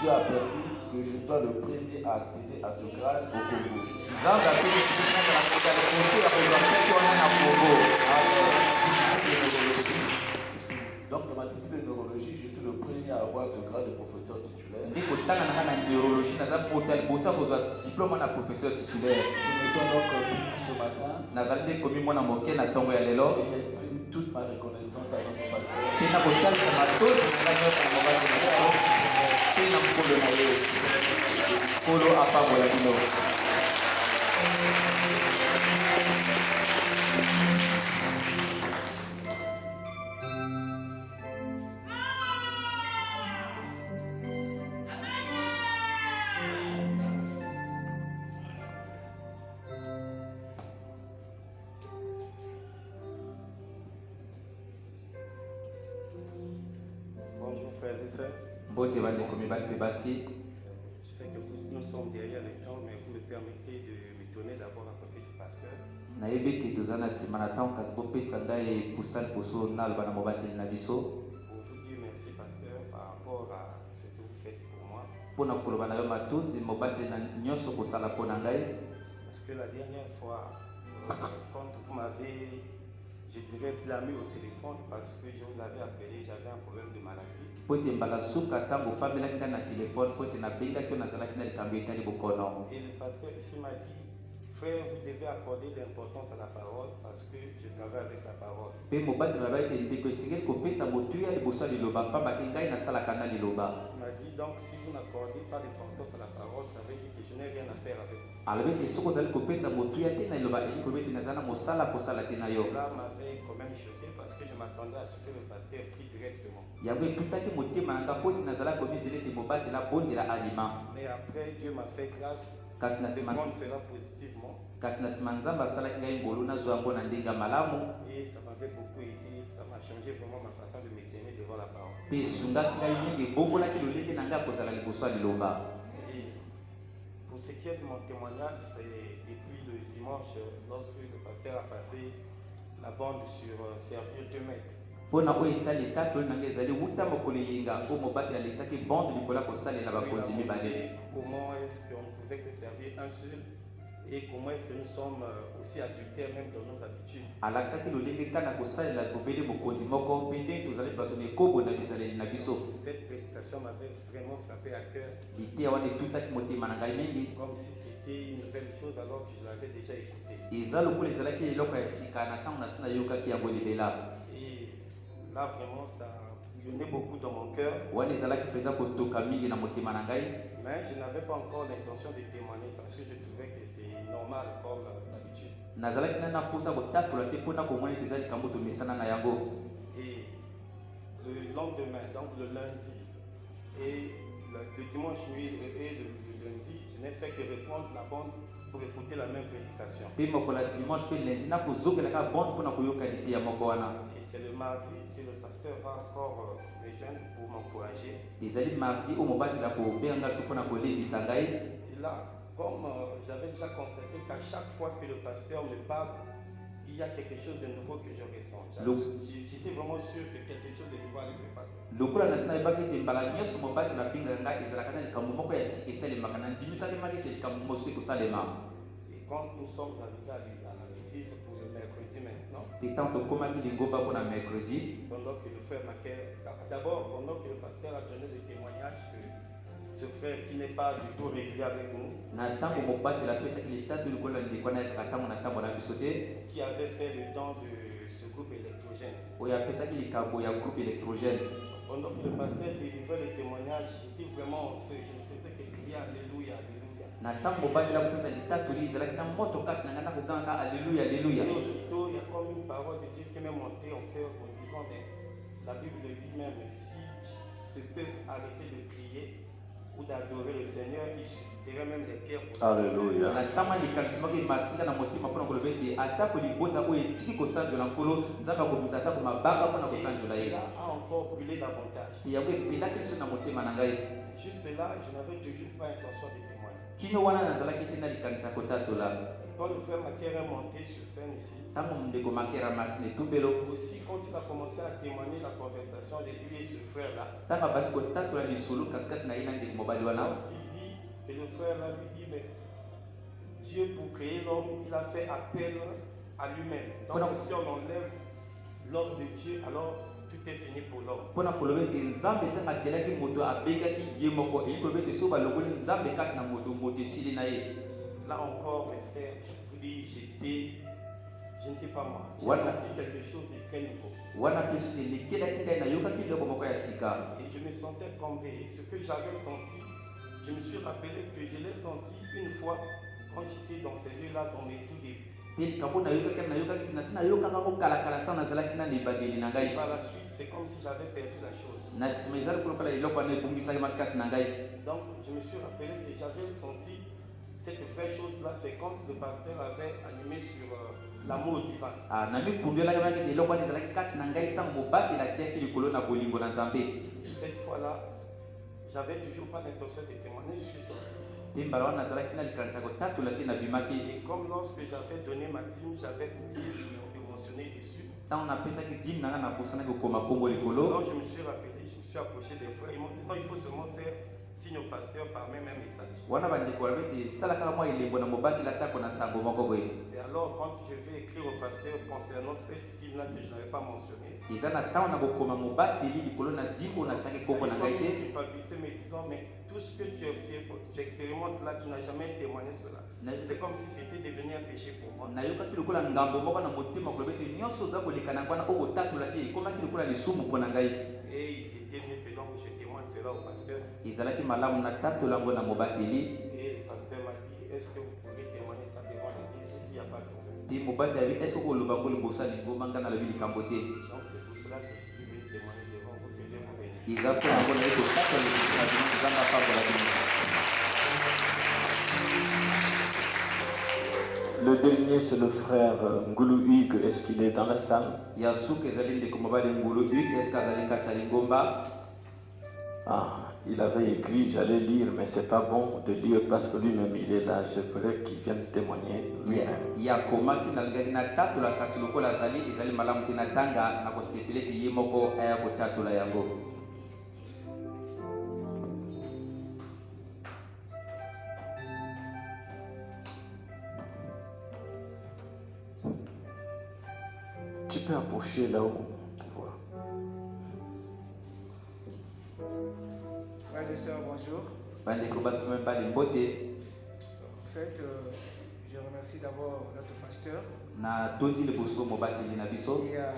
Dieu a permis que je sois le premier à accéder à ce grade au Congo. Donc dans ma discipline de neurologie, je suis le premier à avoir ce grade de professeur titulaire. Je me sens donc petit ce matin et j'exprime toute ma reconnaissance à notre pasteur. Bonjour frères et sœurs. Je sais que nous sommes derrière l'écran, mais vous me permettez de me donner d'abord à côté du pasteur. Pour vous dire merci pasteur par rapport à ce que vous faites pour moi. Parce que la dernière fois, quand vous m'avez, je dirais, blâmé au téléphone parce que je vous avais appelé, j'avais un problème de maladie. Et le pasteur ici m'a dit, frère, vous devez accorder de l'importance à la parole parce que je travaille avec la parole. Il m'a dit, donc si vous n'accordez pas d'importance à la parole, ça veut dire que je n'ai rien à faire avec vous. Cela m'avait quand même choqué parce que je m'attendais à ce que le pasteur prie directement. Mais après, Dieu m'a fait grâce de prendre cela positivement. Et ça m'avait beaucoup aidé, ça m'a changé vraiment ma façon de me tenir devant la parole. Et pour ce qui est de mon témoignage, c'est depuis le dimanche, lorsque le pasteur a passé la bande sur servir 2 mètres. Comment est-ce qu'on ne pouvait que servir un seul et comment est-ce que nous sommes aussi adultères même dans nos habitudes. Cette prédication m'avait vraiment frappé à cœur. Comme si c'était une nouvelle chose alors que je l'avais déjà écoutée. Et là vraiment ça bouillonnait beaucoup dans mon cœur. Mais je n'avais pas encore l'intention de témoigner parce que je trouvais que c'est normal comme d'habitude. Et le lendemain, donc le lundi et le dimanche nuit et le lundi, je n'ai fait que répondre la bande pour écouter la même prédication. Et c'est le mardi que le pasteur va encore me joindre pour m'encourager. Et là, comme j'avais déjà constaté qu'à chaque fois que le pasteur me parle, il y a quelque chose de nouveau que je ressens. J'étais vraiment sûr que quelque chose de nouveau allait se passer. Et quand nous sommes arrivés à l'église pour le mercredi maintenant, pendant que le frère d'abord pendant que le pasteur a donné le témoignage que ce frère qui n'est pas du tout régulier avec nous, qui avait fait le don de ce groupe électrogène. Pendant que le pasteur délivrait le témoignage, j'étais vraiment en feu. Je ne faisais que crier Alléluia, Alléluia. Et aussitôt, il y a comme une parole de Dieu qui m'est montée au cœur en disant, mais la Bible dit même, si ce peuple arrêtait de crier ou d'adorer le Seigneur, il susciterait même les pierres. Alléluia. Et cela a encore brûlé davantage. Jusque là, je n'avais toujours pas intention de témoigner. Et quand le frère Macaire est monté sur scène ici, aussi quand il a commencé à témoigner la conversation de lui et ce frère-là, lorsqu'il dit que le frère-là lui dit, mais Dieu pour créer l'homme, il a fait appel à lui-même. Donc si on enlève l'homme de Dieu, alors tout est fini pour l'homme. Là encore, mes frères, je vous dis, je n'étais pas moi. J'ai senti quelque chose de très nouveau. Et je me sentais comblé. Et ce que j'avais senti, je me suis rappelé que je l'ai senti une fois quand j'étais dans ces lieux-là, dans mes tout débuts. Et par la suite, c'est comme si j'avais perdu la chose. Donc, je me suis rappelé que j'avais senti cette vraie chose-là, c'est quand le pasteur avait animé sur l'amour divin. Cette fois-là, j'avais toujours pas l'intention de témoigner, je suis sorti. Et comme lorsque j'avais donné ma dîme, j'avais oublié de me mentionner dessus. Donc je me suis rappelé, je me suis approché des frères, ils m'ont dit non, il faut seulement faire signe au pasteur par même un message. C'est alors quand je vais écrire au pasteur concernant cette dîme-là que je n'avais pas mentionné. Il y a une culpabilité me disant, mais tout ce que tu expérimentes là, tu n'as jamais témoigné cela. C'est comme si c'était devenu un péché pour moi. Et il était mieux que donc je témoigne cela au pasteur. Et le pasteur m'a dit, est-ce que vous pouvez témoigner ça devant l'église? J'ai dit, il n'y a pas de problème. Donc c'est pour cela que je suis venu témoigner devant vous, que Dieu vous bénisse. Le dernier, c'est le frère Ngulu Hugues. Est-ce qu'il est dans la salle? Il avait écrit, j'allais lire, mais c'est pas bon de lire parce que lui-même il est là. Je voudrais qu'il vienne témoigner lui-même. Tu peux approcher là où tu vois. Frères et sœurs, bonjour. En fait, je remercie d'abord notre pasteur qui a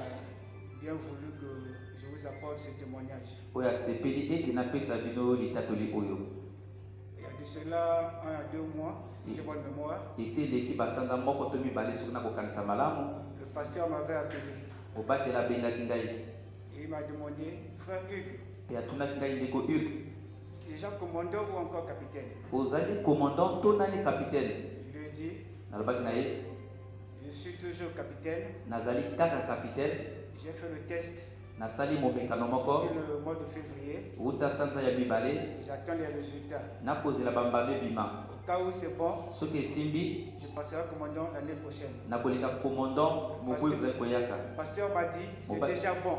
bien voulu que je vous apporte ce témoignage. Il y a de cela 1 à 2 mois, si j'ai bonne mémoire, le pasteur m'avait appelé et il m'a demandé, frère Hugues, déjà commandant ou encore capitaine? Je lui ai dit, je suis toujours capitaine. J'ai fait le test depuis le mois de février. J'attends les résultats. Au cas où c'est bon, je passerai commandant l'année prochaine. Le pasteur m'a dit, c'est déjà bon.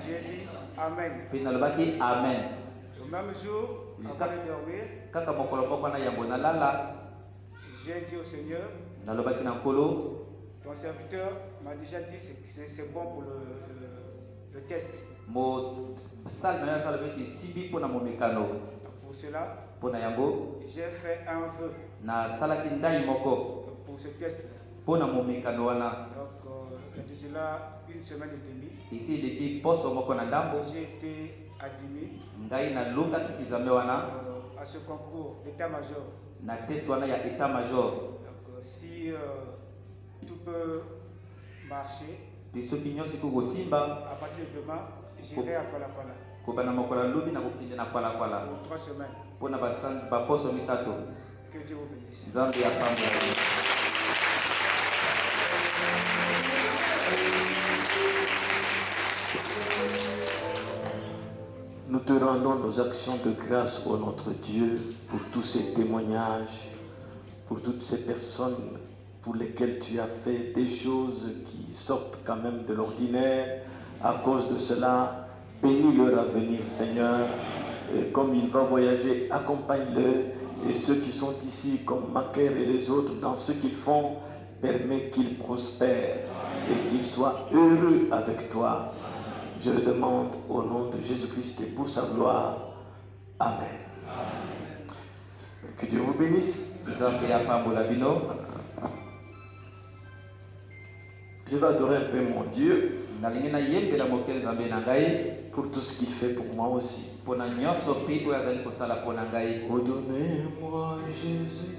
J'ai dit, Amen. Le même jour, avant de dormir, j'ai dit au Seigneur, ton serviteur m'a déjà dit que c'est bon pour le test. Pour cela, j'ai fait un vœu pour ce test. Donc, il y a de cela une semaine et demie, j'ai été admis à ce concours d'état-major. Donc, si tout peut marcher, à partir de demain, j'irai à Kwala-Kwala pour 3 semaines. Que Dieu vous bénisse. Nous te rendons nos actions de grâce, ô notre Dieu, pour tous ces témoignages, pour toutes ces personnes pour lesquelles tu as fait des choses qui sortent quand même de l'ordinaire. À cause de cela, bénis leur avenir, Seigneur. Et comme il va voyager, accompagne-le. Et ceux qui sont ici, comme Macaire et les autres, dans ce qu'ils font, permets qu'ils prospèrent et qu'ils soient heureux avec toi. Je le demande au nom de Jésus-Christ et pour sa gloire. Amen. Que Dieu vous bénisse. Je vais adorer un peu mon Dieu pour tout ce qu'il fait pour moi aussi. Oh, donnez-moi Jésus.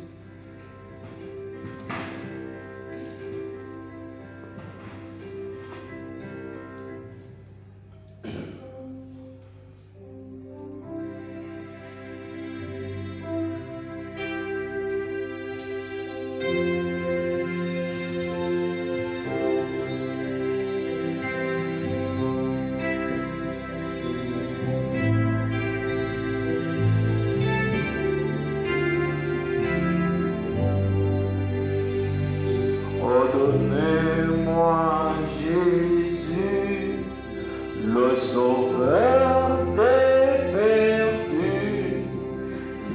Donnez-moi Jésus, le sauveur des perdus,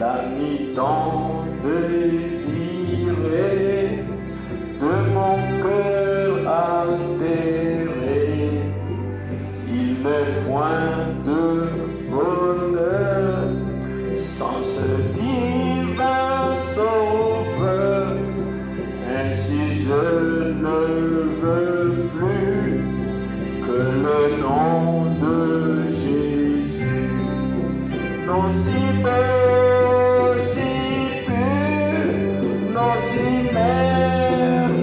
l'ami tant désiré de mon cœur altéré. Il n'est point de bonheur sans ce divin sauveur. Ainsi je ne veux plus que le nom de Jésus. Non si beau, si pur, non si merveilleux,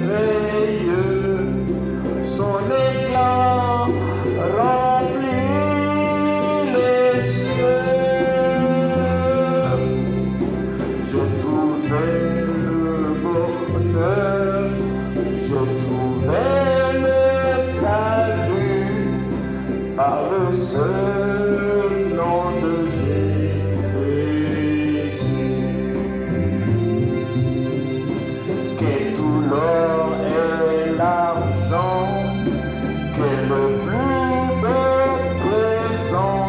son éclat remplit les cieux. Je trouvais le bonheur, je trouvais le salut par le seul nom de Jésus. Que tout l'or et l'argent, que le plus beau présent,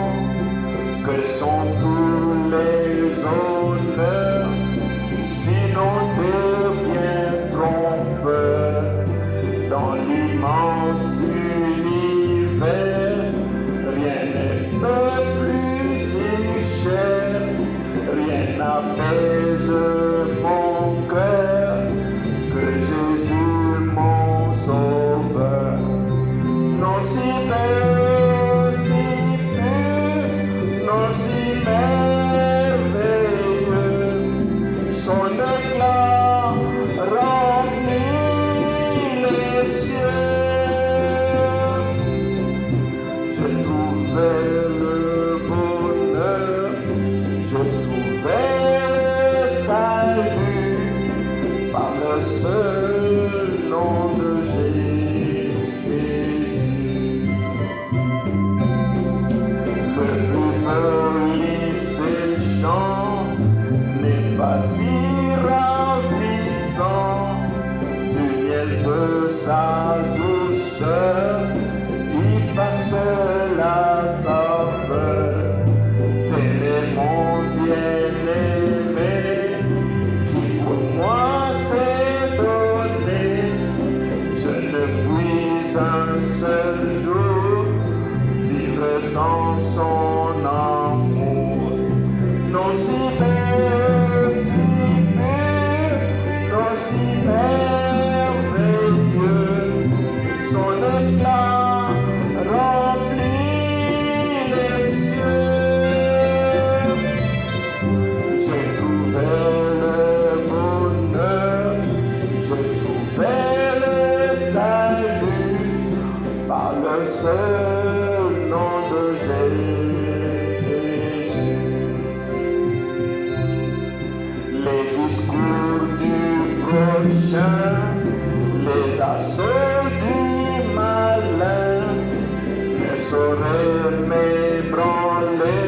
que sont tous les honneurs, sinon de bien trompeur, dans l'immense univers, rien n'est plus si cher, rien n'apaise mon cœur que Jésus mon sauveur. Non si belle, si pur, non si merveilleux, son éclat remplit les cieux. Je trouvais le bonheur, je trouvais le salut par le seul nom de Jésus. Le plus beau lys des champs n'est pas si ravissant, du miel de sa douceur, y passe la saveur. Tel est mon bien-aimé, qui pour moi s'est donné. Je ne puis un seul jour vivre sans son amour. Non si belle, si pur, non si merveilleux, son éclat remplit les cieux. Je trouvais le bonheur, je trouvais le salut par le seul nom de Jésus. Les discours du prochain, les assauts du malin ne sauraient m'ébranler.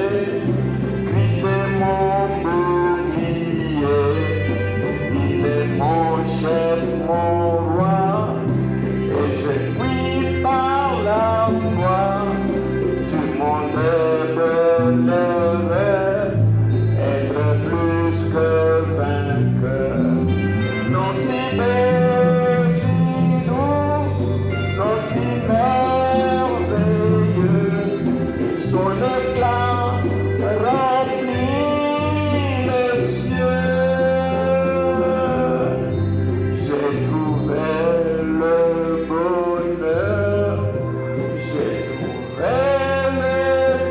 Christ est mon bouclier, il est chef, mon roi, et je prie par la foi, du monde donnerait être plus que vainqueur. Non si belle, si doux, non si merveilleux, son éclat remplit les cieux. J'ai trouvé le bonheur, j'ai trouvé le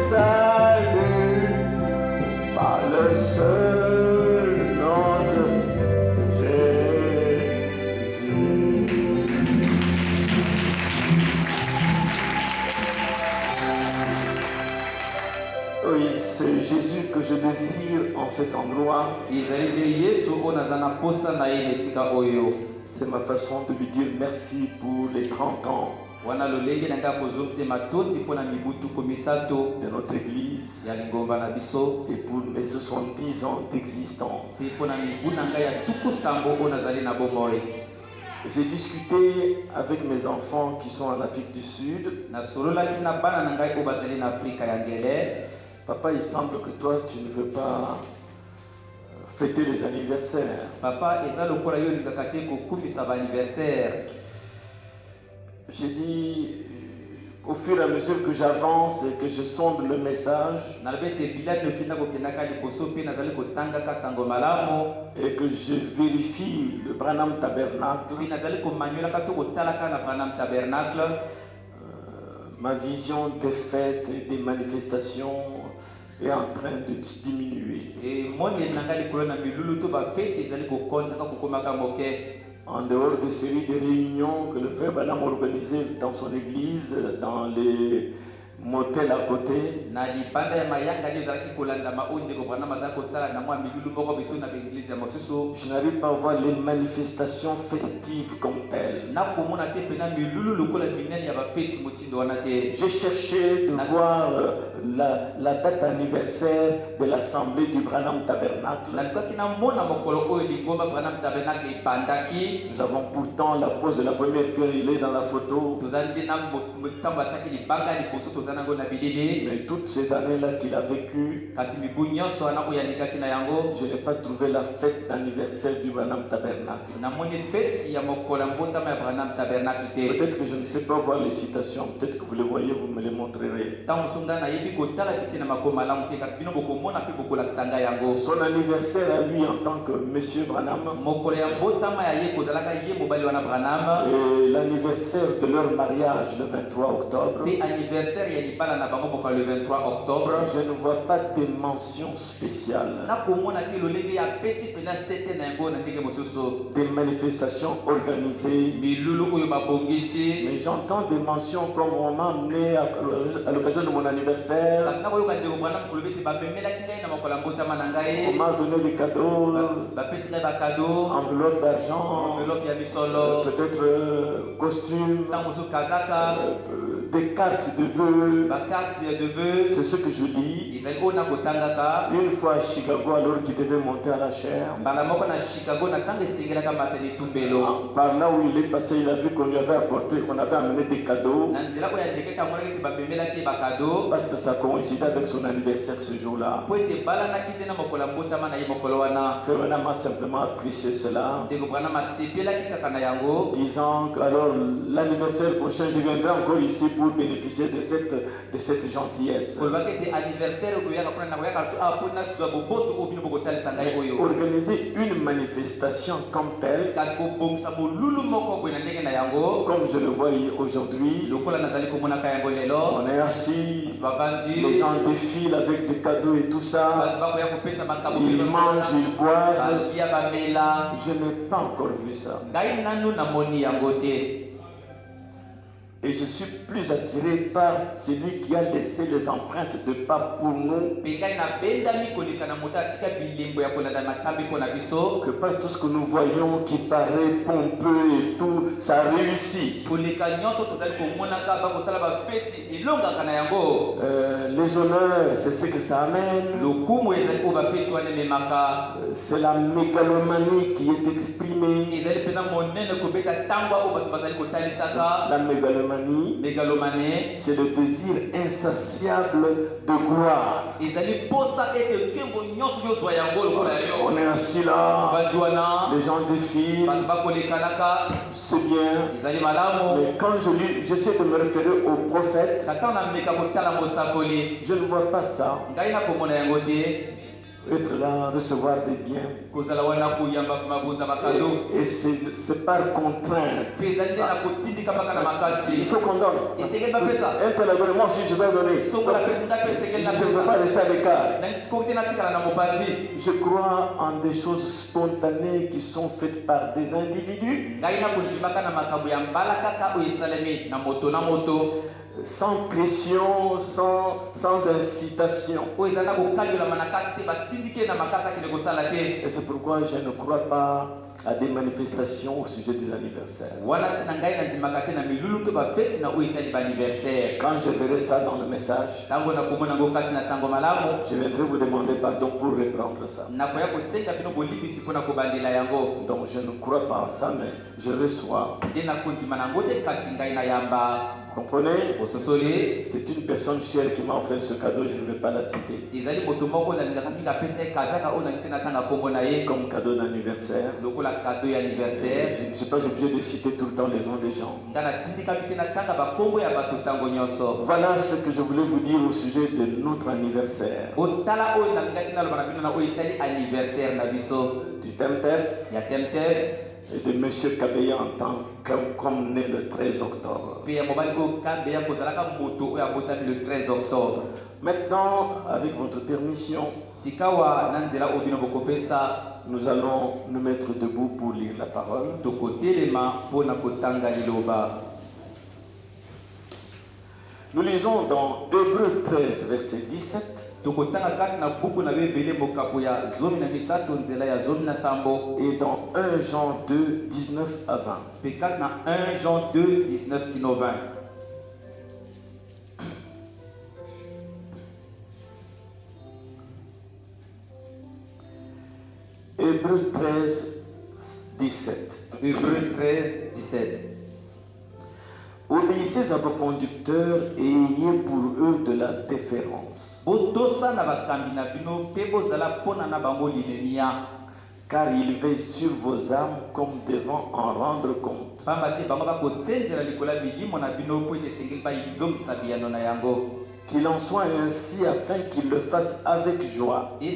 salut par le seul nom de Jésus. Oui, c'est Jésus que je désire en cet endroit. C'est ma façon de lui dire merci pour les 30 ans de notre église et pour mes 70 ans d'existence. J'ai discuté avec mes enfants qui sont en Afrique du Sud. Papa, il semble que toi, tu ne veux pas fêter les anniversaires. Papa, j'ai dit, au fur et à mesure que j'avance et que je sonde le message, et que je vérifie le Branham Tabernacle, ma vision des fêtes et des manifestations est en train de diminuer. En dehors de séries de réunions que le frère Branham organisait dans son église, dans les motels à côté, je n'arrive pas à voir les manifestations festives comme telles. J'ai cherché de voir la date anniversaire de l'assemblée du Branham Tabernacle. Nous avons pourtant la pose de la première pierre, il est dans la photo. Mais toutes ces années-là qu'il a vécu, je n'ai pas trouvé la fête d'anniversaire du Branham Tabernacle. Peut-être que je ne sais pas voir les citations, peut-être que vous les voyez, vous me les montrerez. Son anniversaire à lui en tant que Monsieur Branham, et l'anniversaire de leur mariage le 23 octobre, je ne vois pas de mention spéciale. Des manifestations organisées. Mais j'entends des mentions comme on m'a amené à l'occasion de mon anniversaire. On m'a donné des cadeaux, enveloppe d'argent, peut-être costume, des cartes de vœux. C'est ce que je lis. Une fois à Chicago, alors qu'il devait monter à la chaire, par là où il est passé, il a vu qu'on lui avait apporté, qu'on avait amené des cadeaux, parce que ça coïncidait avec son anniversaire ce jour-là. Frère Branham a simplement apprécié cela, disant que alors l'anniversaire prochain, je viendrai encore ici pour bénéficier de cette gentillesse. Organiser une manifestation comme telle, comme je le vois aujourd'hui, on est assis, les gens défilent avec des cadeaux et tout ça, ils mangent, ils boivent. Je n'ai pas encore vu ça. Et je suis plus attiré par celui qui a laissé les empreintes de pas pour nous que par tout ce que nous voyons qui paraît pompeux et tout, ça réussit. Les honneurs, c'est ce que ça amène. C'est la mégalomanie qui est exprimée. La mégalomanie, c'est le désir insatiable de gloire. On est assis là, les gens défilent, c'est bien. Mais quand j'essaie de me référer au prophète, je ne vois pas ça. Être là, recevoir des biens. Et c'est par contrainte. Il faut qu'on donne. Un tel a donné, moi aussi je dois donner. Je ne veux pas rester à l'écart. Je crois en des choses spontanées qui sont faites par des individus. Sans pression, sans incitation. Et c'est pourquoi je ne crois pas à des manifestations au sujet des anniversaires. Quand je verrai ça dans le message, je viendrai vous demander pardon pour reprendre ça. Donc je ne crois pas à ça, mais je reçois. Vous comprenez? C'est une personne chère qui m'a offert ce cadeau, je ne vais pas la citer. Comme cadeau d'anniversaire. Je ne suis pas obligé de citer tout le temps les noms des gens. Voilà ce que je voulais vous dire au sujet de notre anniversaire. Du TEMTEF. Et de M. Kabeya en tant comme né le 13 octobre. Maintenant, avec votre permission, nous allons nous mettre debout pour lire la parole. Nous lisons dans Hébreux 13, verset 17. Et dans 1 Jean 2, 19 à 20. Hébreux 13, 17. Obéissez à vos conducteurs et ayez pour eux de la déférence. Car ils veillent sur vos âmes comme devant en rendre compte. Qu'il en soit ainsi afin qu'ils le fassent avec joie et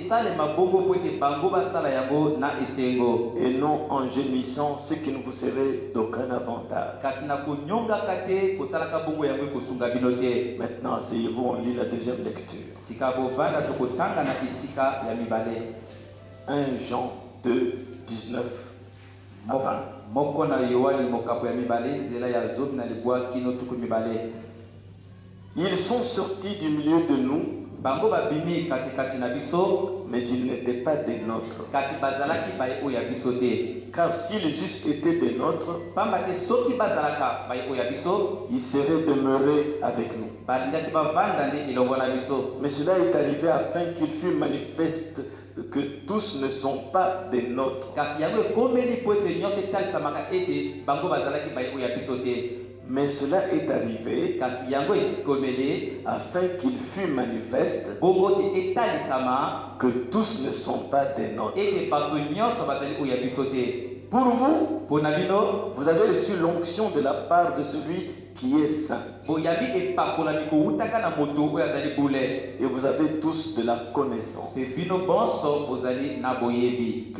non en gémissant, ce qui ne vous serait d'aucun avantage. Maintenant, asseyez-vous, on lit la deuxième lecture. 1 Jean 2, 19 à 20. Ils sont sortis du milieu de nous, mais ils n'étaient pas des nôtres. Car s'ils eussent été des nôtres, ils seraient demeurés avec nous. Mais cela est arrivé afin qu'il fût manifeste que tous ne sont pas des nôtres. Mais cela est arrivé afin qu'il fût manifeste que tous ne sont pas des nôtres. Pour vous, vous avez reçu l'onction de la part de celui qui est saint. Et vous avez tous de la connaissance. Que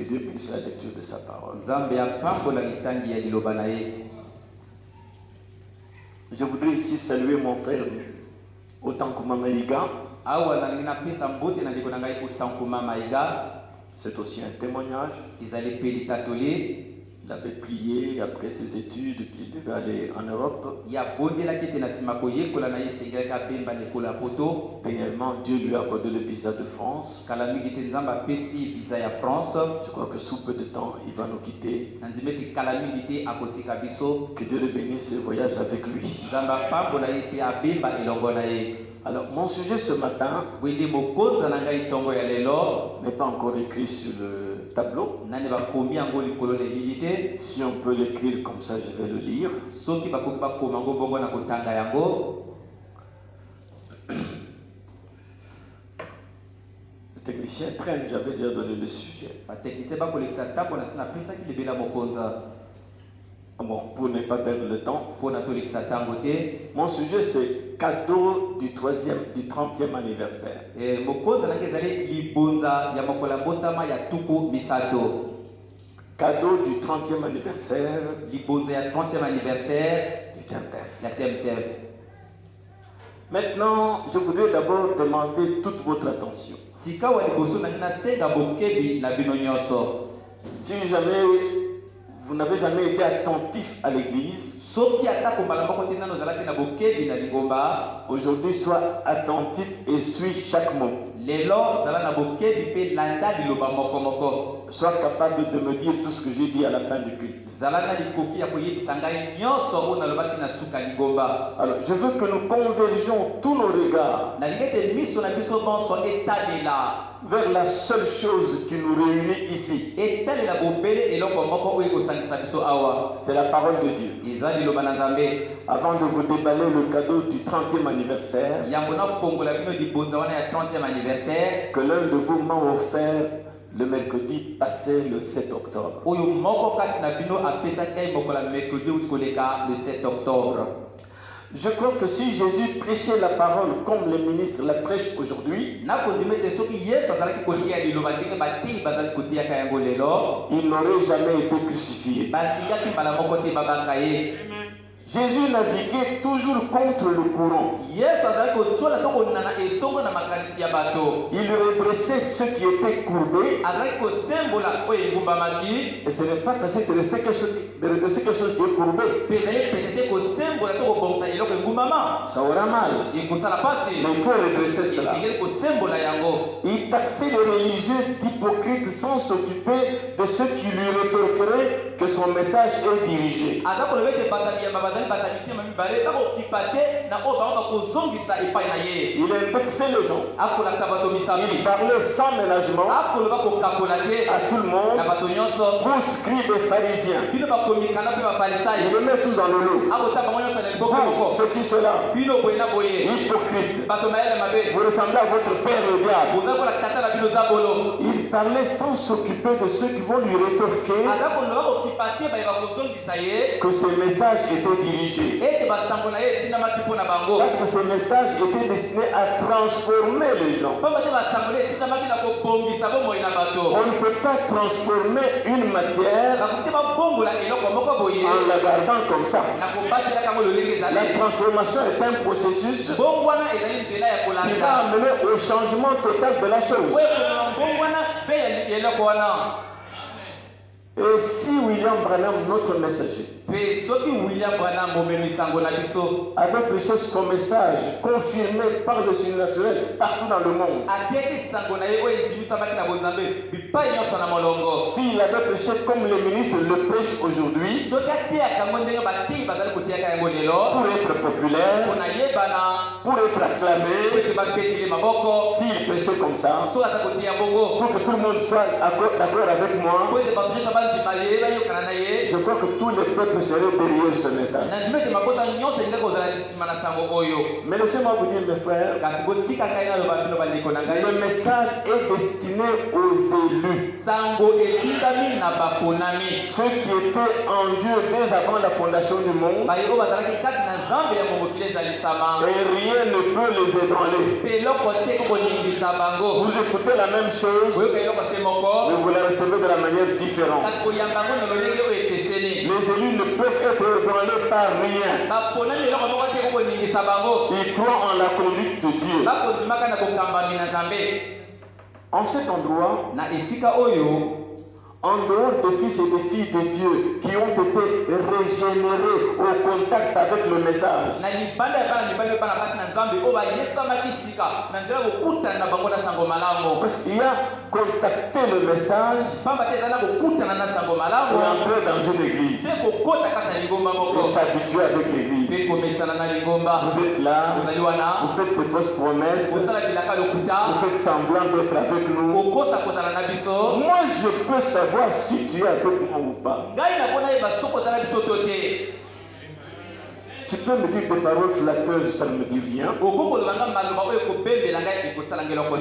Dieu bénisse la lecture de sa parole. Je voudrais ici saluer mon frère Otankuma Maïga. C'est aussi un témoignage. Il avait prié après ses études qu'il devait aller en Europe. Dernièrement, Dieu lui a accordé le visa de France. Je crois que sous peu de temps, il va nous quitter. Que Dieu le bénisse et voyage avec lui. Alors, mon sujet ce matin n'est pas encore écrit sur le tableau. Si on peut l'écrire comme ça, je vais le lire. Le technicien traîne, j'avais déjà donné le sujet. Bon, pour ne pas perdre le temps, mon sujet c'est cadeau du 30e anniversaire. Cadeau du 30e anniversaire du TMTF. Maintenant, je voudrais d'abord demander toute votre attention. Si jamais vous n'avez jamais été attentif à l'église, aujourd'hui sois attentif et suis chaque mot. Sois capable de me dire tout ce que j'ai dit à la fin du culte. Alors, je veux que nous convergions tous nos regards vers la seule chose qui nous réunit ici. C'est la parole de Dieu. Avant de vous déballer le cadeau du 30e anniversaire, que l'un de vous m'a offert le mercredi passé, le 7 octobre. Je crois que si Jésus prêchait la parole comme les ministres la prêchent aujourd'hui, il n'aurait jamais été crucifié. Jésus naviguait toujours contre le courant. Il redressait ceux qui étaient courbés. Et ce n'est pas facile de redresser quelque chose qui est courbé. Ça aura mal. Mais il faut redresser cela. Il taxait les religieux d'hypocrites sans s'occuper de ceux qui lui rétorqueraient que son message est dirigé. Il indexait les gens. Il parlait sans ménagement à tout le monde. Vous, scribes et pharisiens, il les met tous dans le lot. Vous, ceci, cela, hypocrite. Vous ressemblez à votre père le diable. Il parlait sans s'occuper de ceux qui vont lui rétorquer que ce message était dirigé. Parce que ce message était destiné à transformer les gens. On ne peut pas transformer une matière en la gardant comme ça. La transformation est un processus qui va amener au changement total de la chose. Et si William Branham, notre messager, avait prêché son message confirmé par le surnaturel partout dans le monde, s'il avait prêché comme les ministres le prêchent aujourd'hui, pour être populaire, pour être acclamé, s'il prêchait comme ça, pour que tout le monde soit d'accord avec moi, je crois que tous les peuples seraient derrière ce message. Mais laissez-moi vous dire, mes frères, le message est destiné aux élus. Ceux qui étaient en Dieu dès avant la fondation du monde. Et rien ne peut les ébranler. Vous écoutez la même chose, mais vous la recevez de la manière différente. Les élus ne peuvent être ébranlés par rien. Ils croient en la conduite de Dieu. En cet endroit, en dehors des fils et des filles de Dieu qui ont été régénérés au contact avec le message. Parce qu'il y a contacté le message pour entrer dans une église et s'habituer avec l'église. Vous êtes là, vous faites de fausses promesses, vous faites semblant d'être avec nous. Moi je peux savoir si tu es avec moi ou pas. Tu peux me dire des paroles flatteuses, ça ne me dit rien.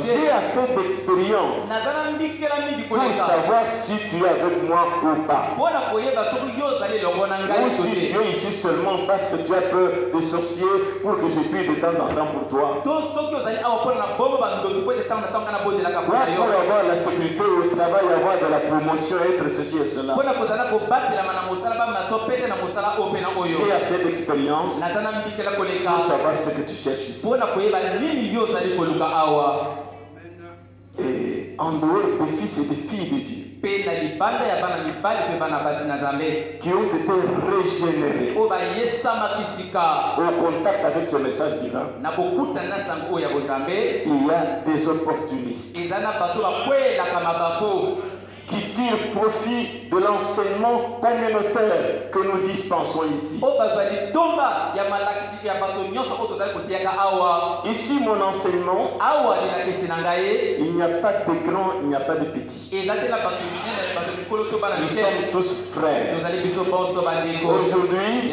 J'ai assez d'expérience pour savoir si tu es avec moi ou pas. Ou si tu es ici seulement parce que tu as peur des sorciers pour que je prie de temps en temps pour toi. Pour avoir la sécurité au travail, avoir de la promotion, être ceci et cela. J'ai assez d'expérience pour savoir ce que tu cherches ici. Et en dehors des fils et des filles de Dieu qui ont été régénérés au contact avec ce message divin, il y a des opportunistes qui tirent profit de l'enseignement communautaire que nous dispensons ici. Ici, mon enseignement, il n'y a pas de grands, il n'y a pas de petits. Nous sommes tous frères. Aujourd'hui,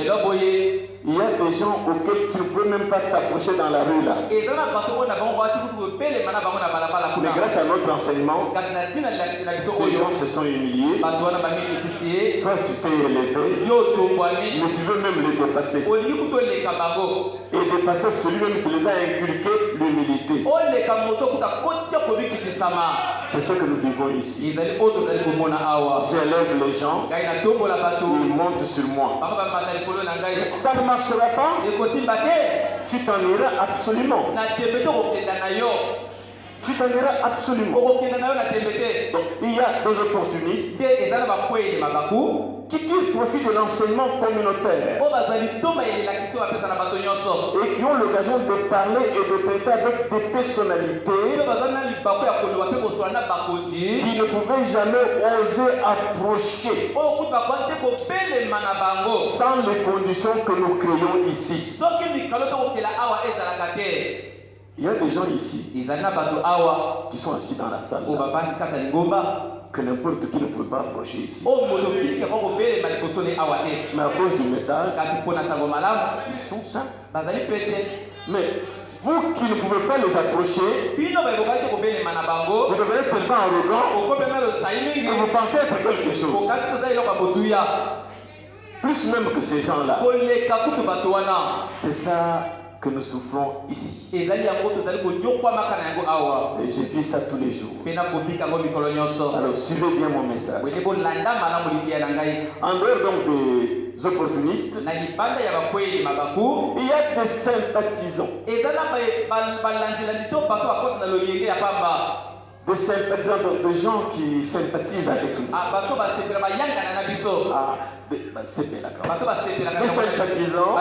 il y a des gens auxquels tu ne peux même pas t'approcher dans la rue là. Mais grâce à notre enseignement, ces gens se sont humiliés. Toi tu t'es élevé, mais tu veux même les dépasser. Et dépasser celui-même qui les a inculqué l'humilité. C'est ce que nous vivons ici. J'élève les gens, ils montent sur moi. Ça ne marchera pas. Tu t'en iras absolument. Tu t'en iras absolument. Donc, il y a des opportunistes qui tirent profit de l'enseignement communautaire et qui ont l'occasion de parler et de traiter avec des personnalités qui ne pouvaient jamais oser approcher sans les conditions que nous créons ici. Il y a des gens ici qui sont assis dans la salle que n'importe qui ne peut pas approcher ici. Mais à cause du message, ils sont simples. Mais vous qui ne pouvez pas les approcher, vous devenez tellement arrogant que vous pensez être quelque chose. Plus même que ces gens-là. C'est ça que nous souffrons ici. Et je vis ça tous les jours. Alors suivez bien mon message. En dehors donc des opportunistes, il y a des sympathisants. Des sympathisants, des gens qui sympathisent avec nous. Des sympathisants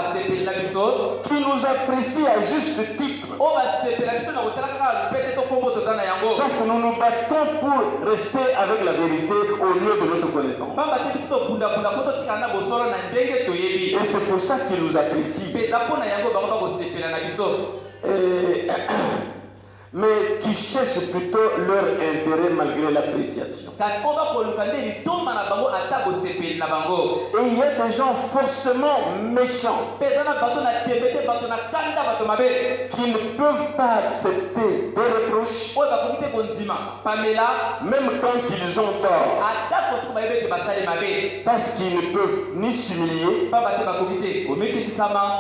qui nous apprécient à juste titre. Parce que nous nous battons pour rester avec la vérité au lieu de notre connaissance. Et c'est pour ça qu'ils nous apprécient. Mais qui cherchent plutôt leur intérêt malgré l'appréciation. Et il y a des gens forcément méchants qui ne peuvent pas accepter des reproches, même quand ils ont tort, parce qu'ils ne peuvent ni s'humilier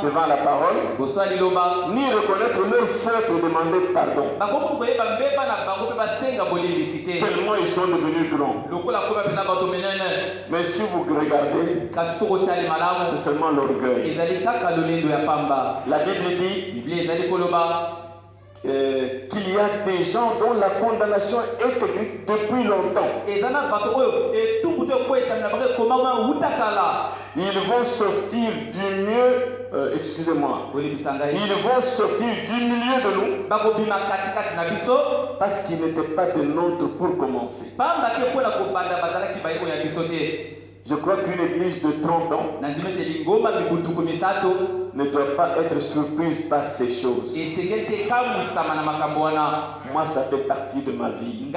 devant la parole, ni reconnaître leur faute ou demander pardon. Tellement ils sont devenus grands. Mais si vous regardez, c'est seulement l'orgueil. La Bible dit qu'il y a des gens dont la condamnation est écrite depuis longtemps. Ils vont sortir du mieux, excusez-moi, ils vont sortir du milieu de nous parce qu'ils n'étaient pas des nôtres pour commencer. Je crois qu'une église de 30 ans ne doit pas être surprise par ces choses. Moi, ça fait partie de ma vie.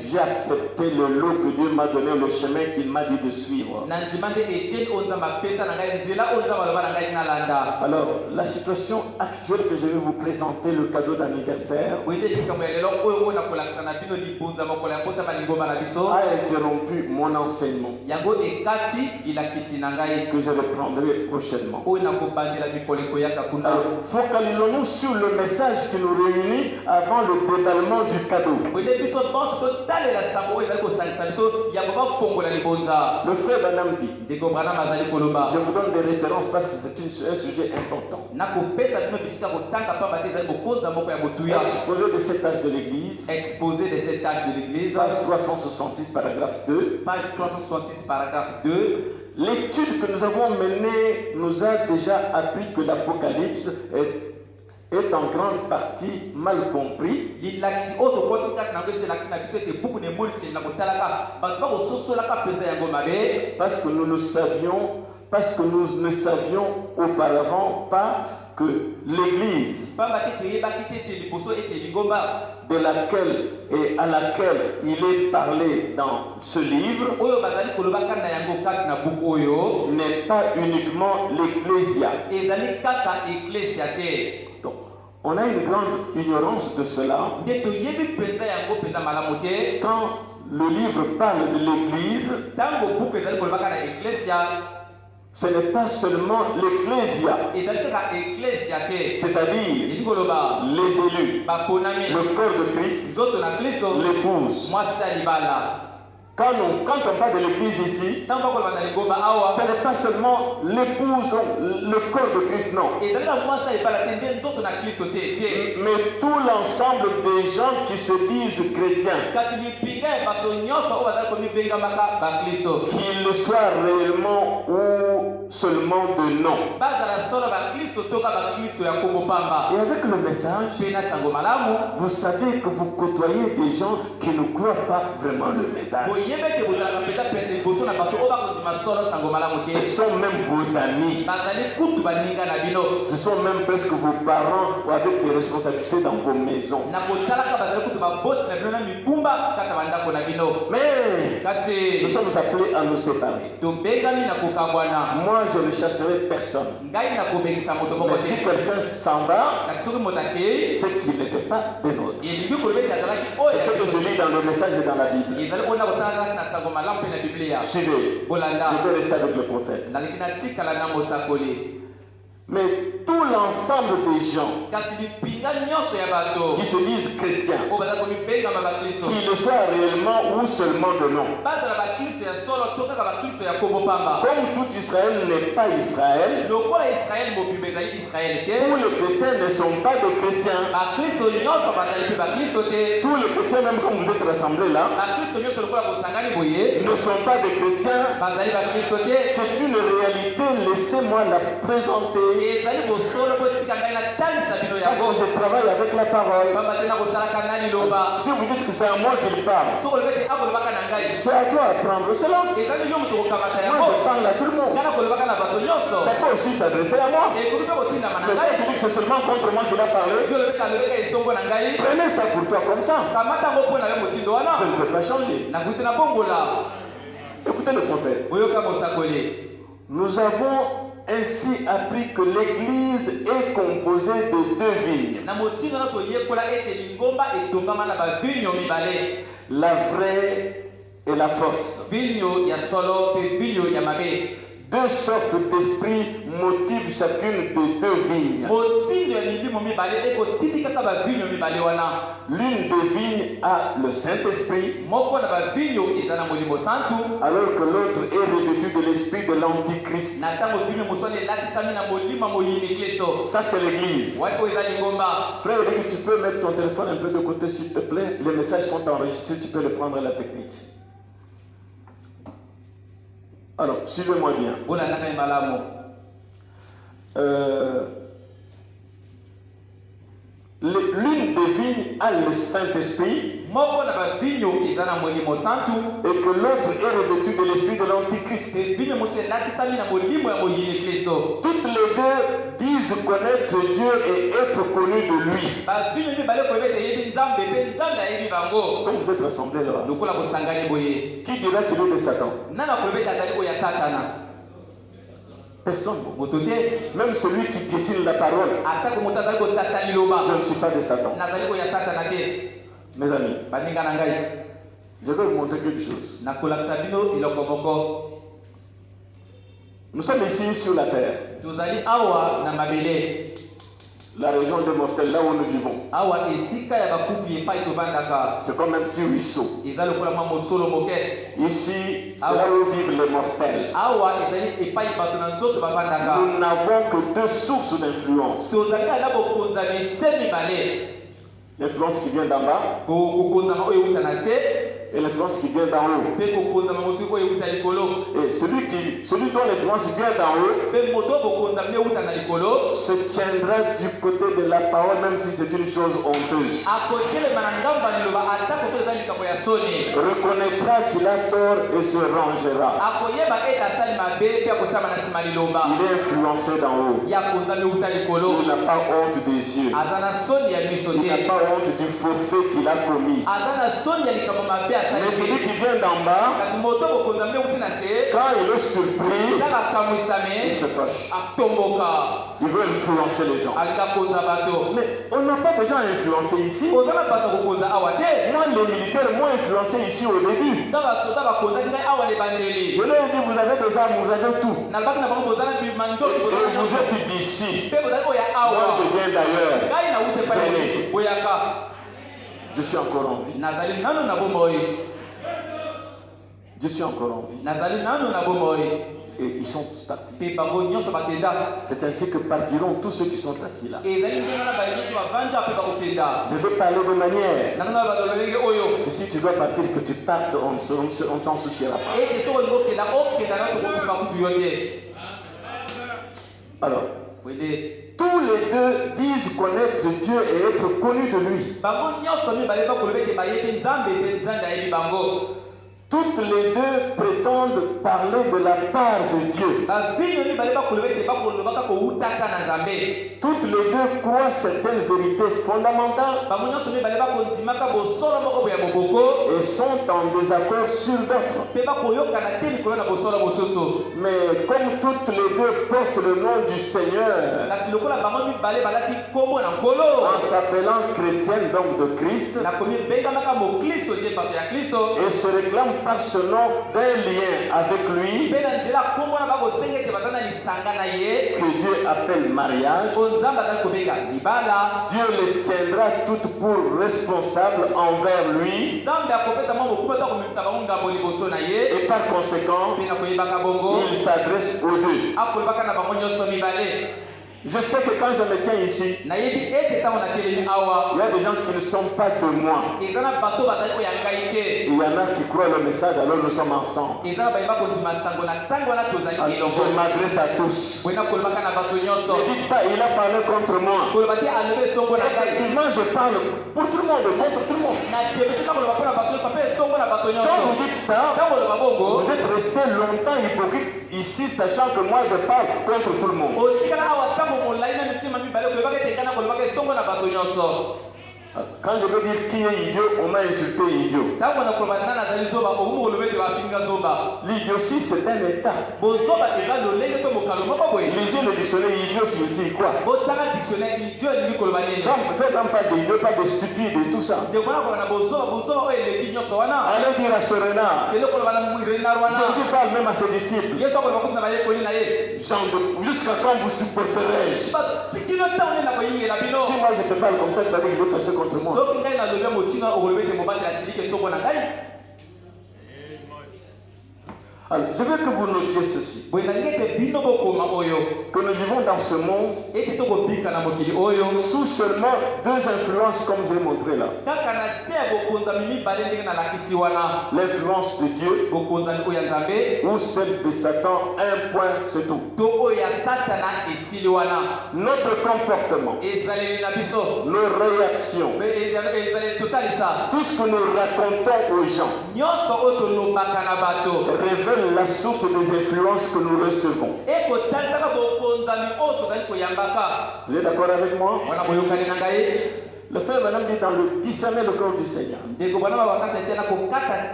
J'ai accepté le lot que Dieu m'a donné, le chemin qu'il m'a dit de suivre. Alors, la situation actuelle que je vais vous présenter, le cadeau d'anniversaire, a interrompu mon enseignement que je reprendrai prochainement. Alors, focalisons-nous sur le message qui nous réunit avant le déballement du cadeau. Le frère Branham dit, je vous donne des références parce que c'est un sujet important. Exposé de cet âge de l'Église, page 366, paragraphe 2. Page 366, paragraphe 2. L'étude que nous avons menée nous a déjà appris que l'Apocalypse est en grande partie mal compris. Parce que nous ne savions auparavant pas que l'Église de laquelle et à laquelle il est parlé dans ce livre n'est pas uniquement l'Ecclésia. Donc, on a une grande ignorance de cela. Quand le livre parle de l'Église, ce n'est pas seulement l'Ecclésia, c'est-à-dire les élus, le corps de Christ, l'épouse. Quand on parle de l'église ici, ce n'est pas seulement l'épouse, le corps de Christ, non. Mais tout l'ensemble des gens qui se disent chrétiens, qu'ils le soient réellement ou seulement de nom. Et avec le message, vous savez que vous côtoyez des gens qui ne croient pas vraiment le message. Ce sont même vos amis. Ce sont même presque vos parents ou avec des responsabilités dans vos maisons. Mais nous sommes appelés à nous séparer. Moi, je ne chasserai personne. Mais si quelqu'un s'en va, c'est qu'il n'était pas des nôtres. C'est ce que je lis dans le message et dans la Bible. Suivez. Je vais rester avec le prophète. Mais tout l'ensemble des gens qui se disent chrétiens, qu'ils le soient réellement ou seulement de nom, comme tout Israël n'est pas Israël, tous les chrétiens ne sont pas des chrétiens. Tous les chrétiens, même comme vous êtes rassemblés là, ne sont pas des chrétiens. C'est une réalité, laissez-moi la présenter. Parce que je travaille avec la parole. Si vous dites que c'est à moi qu'il parle, c'est à toi à prendre cela. Moi je parle à tout le monde. Ça peut aussi s'adresser à moi. Mais quand tu dis que c'est seulement contre moi qu'il a parlé, prenez ça pour toi comme ça. Je ne peux pas changer. Écoutez le prophète. Nous avons ainsi appris que l'église est composée de deux vignes. La vraie et la fausse. deux sortes d'esprits motivent chacune de deux vignes. L'une des vignes a le Saint-Esprit, alors que l'autre est revêtue de l'esprit de l'Antichrist. Ça, c'est l'église. Frère, tu peux mettre ton téléphone un peu de côté, s'il te plaît. Les messages sont enregistrés, tu peux le prendre à la technique. Alors, suivez-moi bien. L'une des vignes a le Saint-Esprit et que l'autre est revêtue de l'esprit de l'Antichrist. Toutes les deux disent connaître Dieu et être connus de lui. Donc vous êtes rassemblés là. Qui dira qu'il est de Satan? Personne. Même celui qui piétine la parole. Je ne suis pas de Satan. Mes amis, je vais vous montrer quelque chose. Nous sommes ici sur la terre. La région des mortels, là où nous vivons. C'est comme un petit ruisseau. Ici, c'est là où vivent les mortels. Nous n'avons que deux sources d'influence. L'influence qui vient d'en bas et l'influence qui vient d'en haut. Et celui dont l'influence vient d'en haut se tiendra du côté de la parole, même si c'est une chose honteuse. Reconnaîtra qu'il a tort et se rangera. Il est influencé d'en haut. Il n'a pas honte des yeux. Il n'a pas honte du forfait qu'il a commis. Mais celui qui vient d'en bas, quand il est surpris, il se fâche. Il veut influencer les gens. Mais on n'a pas de gens influencés ici. Moi, les militaires m'ont influencé ici au début. Je leur ai dit, vous avez des armes, vous avez tout. Et vous êtes d'ici. Moi, je viens d'ailleurs. Venez. Je suis encore en vie. Je suis encore en vie. Et ils sont tous partis. C'est ainsi que partiront tous ceux qui sont assis là. Je vais parler de manière que si tu dois partir, que tu partes, on ne s'en souciera pas. Alors, tous les deux disent connaître Dieu et être connus de lui. Toutes les deux prétendent parler de la part de Dieu. Toutes les deux croient certaines vérités fondamentales et sont en désaccord sur d'autres. Mais comme toutes les deux portent le nom du Seigneur, en s'appelant chrétiennes donc de Christ, et se réclament par ce nom d'un lien avec lui que Dieu appelle mariage, Dieu les tiendra toutes pour responsables envers lui et par conséquent il s'adresse aux deux. Je sais que quand je me tiens ici, il y a des gens qui ne sont pas de moi. Il y en a qui croient le message, alors nous sommes ensemble. Je m'adresse à tous. Ne dites pas, il a parlé contre moi. Effectivement, je parle pour tout le monde, contre tout le monde. Quand vous dites ça, vous êtes resté longtemps hypocrite ici, sachant que moi je parle contre tout le monde. Quand je veux dire qui est idiot, on m'a insulté idiot. L'idiotie, c'est un état. Lisez le dictionnaire idiot signifie quoi? Faites même pas d'idiot, pas de stupide et tout ça. Allez dire à ce renard. Jésus parle même à ses disciples. Jusqu'à quand vous supporterai-je? Si moi je te parle comme ça, tu vas dire que je vais fâcher contre moi. Alors, je veux que vous notiez ceci. Que nous vivons dans ce monde sous seulement deux influences comme je l'ai montré là. L'influence de Dieu ou celle de Satan, un point c'est tout. Notre comportement, nos réactions, tout ce que nous racontons aux gens révèle la source des influences que nous recevons. Vous êtes d'accord avec moi? Le frère Madame dit dans le discerner le corps du Seigneur.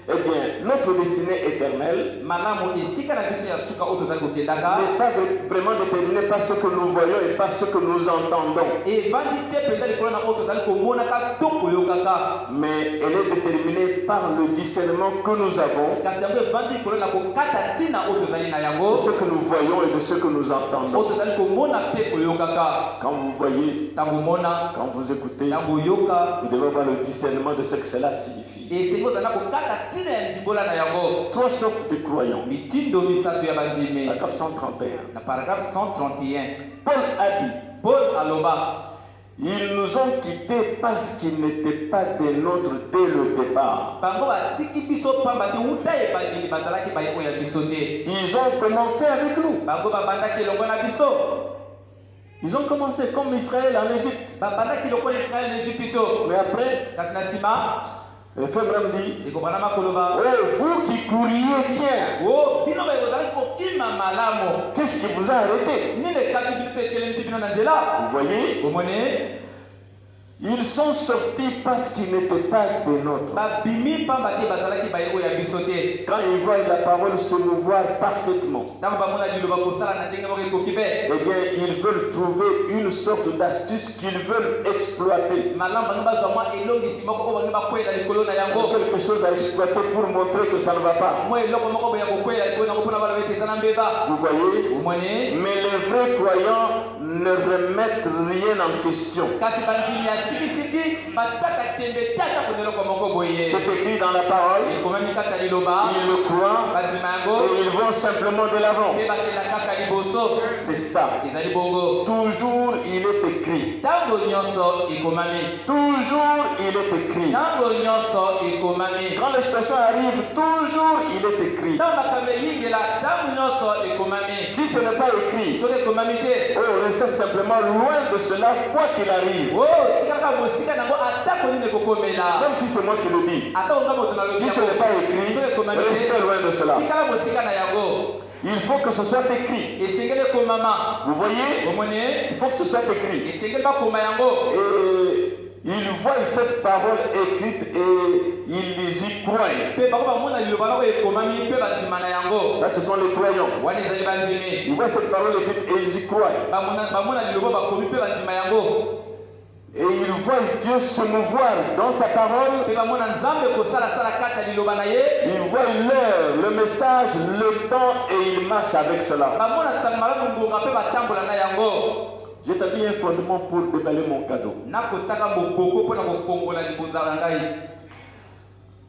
Eh bien, notre destinée éternelle n'est pas vraiment déterminée par ce que nous voyons et par ce que nous entendons. Mais elle est déterminée par le discernement que nous avons de ce que nous voyons et de ce que nous entendons. Quand vous voyez, quand vous écoutez, vous devez avoir le discernement de ce que cela signifie. Trois sortes de croyants. Paragraphe 131. Paul a dit, ils nous ont quittés parce qu'ils n'étaient pas des nôtres dès le départ. Ils ont commencé avec nous. Ils ont commencé comme Israël en Égypte. Mais après, le frère Bram dit, oh, vous qui couriez bien, qu'est-ce qui vous a arrêté? Vous voyez? Ils sont sortis parce qu'ils n'étaient pas des nôtres. Quand ils voient la parole se mouvoir parfaitement, eh bien, ils veulent trouver une sorte d'astuce qu'ils veulent exploiter. Quelque chose à exploiter pour montrer que ça ne va pas. Vous voyez? Mais les vrais croyants ne remettent rien en question. C'est écrit dans la parole. Ils le croient et ils vont simplement de l'avant. C'est ça. Toujours il est écrit. Toujours il est écrit. Quand la situation arrive, toujours il est écrit. Si ce n'est pas écrit, restez simplement loin de cela, quoi qu'il arrive. Même si c'est moi qui le dis. Si ce n'est pas écrit, restez loin de cela. Il faut que ce soit écrit. Vous voyez? Il faut que ce soit écrit. Et ils voient cette parole écrite et ils y croient. Là, ce sont les croyants. Ils voient cette parole écrite et ils y croient. Et ils voient Dieu se mouvoir dans sa parole. Ils voient l'heure, le message, le temps et ils marchent avec cela. J'établis un fondement pour déballer mon cadeau.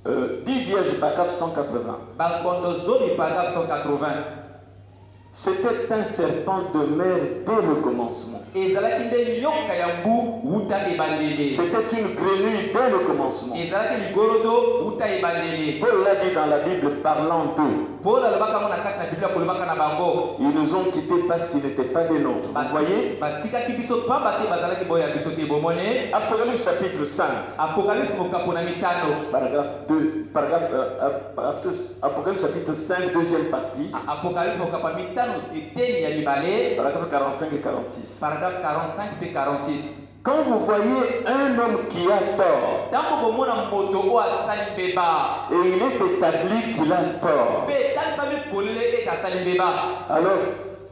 10 vierges, paragraphe 180. C'était un serpent de mer dès le commencement. C'était une grenouille dès le commencement. Paul l'a dit dans la Bible parlant d'eux. Ils nous ont quittés parce qu'ils n'étaient pas des nôtres. Vous voyez? Apocalypse chapitre 5. Paragraphe 2. Apocalypse chapitre 5, deuxième partie. Paragraphe 45 et 46. Quand vous voyez un homme qui a tort, et il est établi qu'il a tort, alors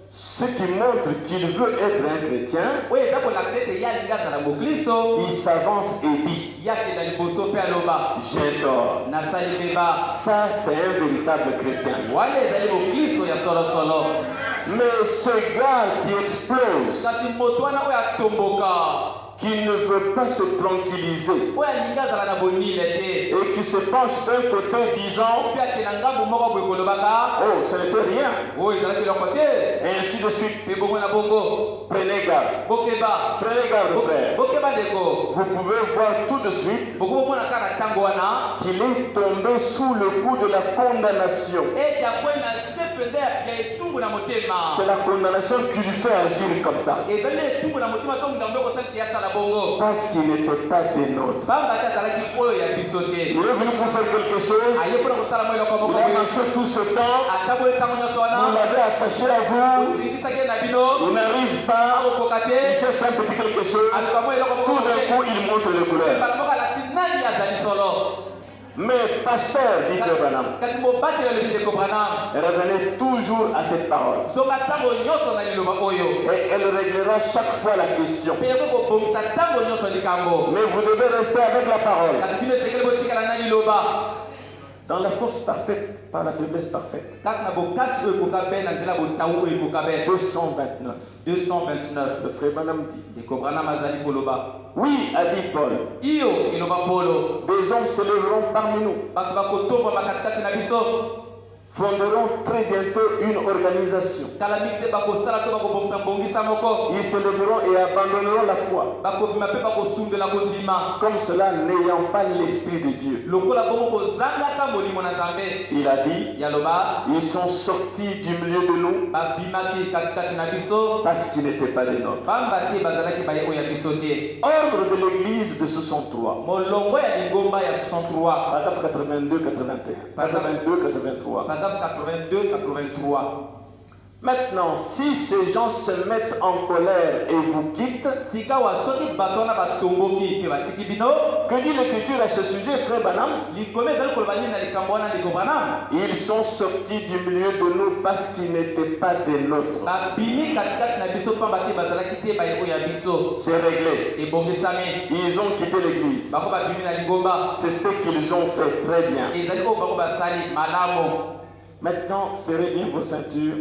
ce qui montre qu'il veut être un chrétien, il s'avance et dit, j'ai tort. Ça, c'est un véritable chrétien. Mais ce gars qui explose, qui ne veut pas se tranquilliser et qui se penche d'un côté disant, oh, ce n'était rien, et ainsi de suite. Prenez garde. Prenez garde, frère. Vous pouvez voir tout de suite qu'il est tombé sous le coup de la condamnation. C'est la condamnation qui lui fait agir comme ça. Parce qu'il n'était pas des nôtres. Il est venu pour faire quelque chose. Il a marché tout ce temps. Vous l'avez attaché à vous. Il n'arrive pas. Il cherche un petit quelque chose. Tout d'un coup, il montre les couleurs. Mais pasteur, dit Frère Branham, revenez toujours à cette parole. Et elle réglera chaque fois la question. Mais vous devez rester avec la parole. Dans la force parfaite, par la faiblesse parfaite. 229. Le Frère Branham dit. Oui, a dit Paul. Des hommes se lèveront parmi nous. Fonderont très bientôt une organisation. Ils se lèveront et abandonneront la foi. Comme cela, n'ayant pas l'esprit de Dieu. Il a dit, ils sont sortis du milieu de nous parce qu'ils n'étaient pas des nôtres. Ordre de l'église de 63. Paragraphe 82-81. 82-83. 82-83. Maintenant, si ces gens se mettent en colère et vous quittent, que dit l'Écriture à ce sujet, Frère Branham? Ils sont sortis du milieu de nous parce qu'ils n'étaient pas des nôtres. C'est réglé. Ils ont quitté l'église. C'est ce qu'ils ont fait très bien. Maintenant, serrez bien vos ceintures.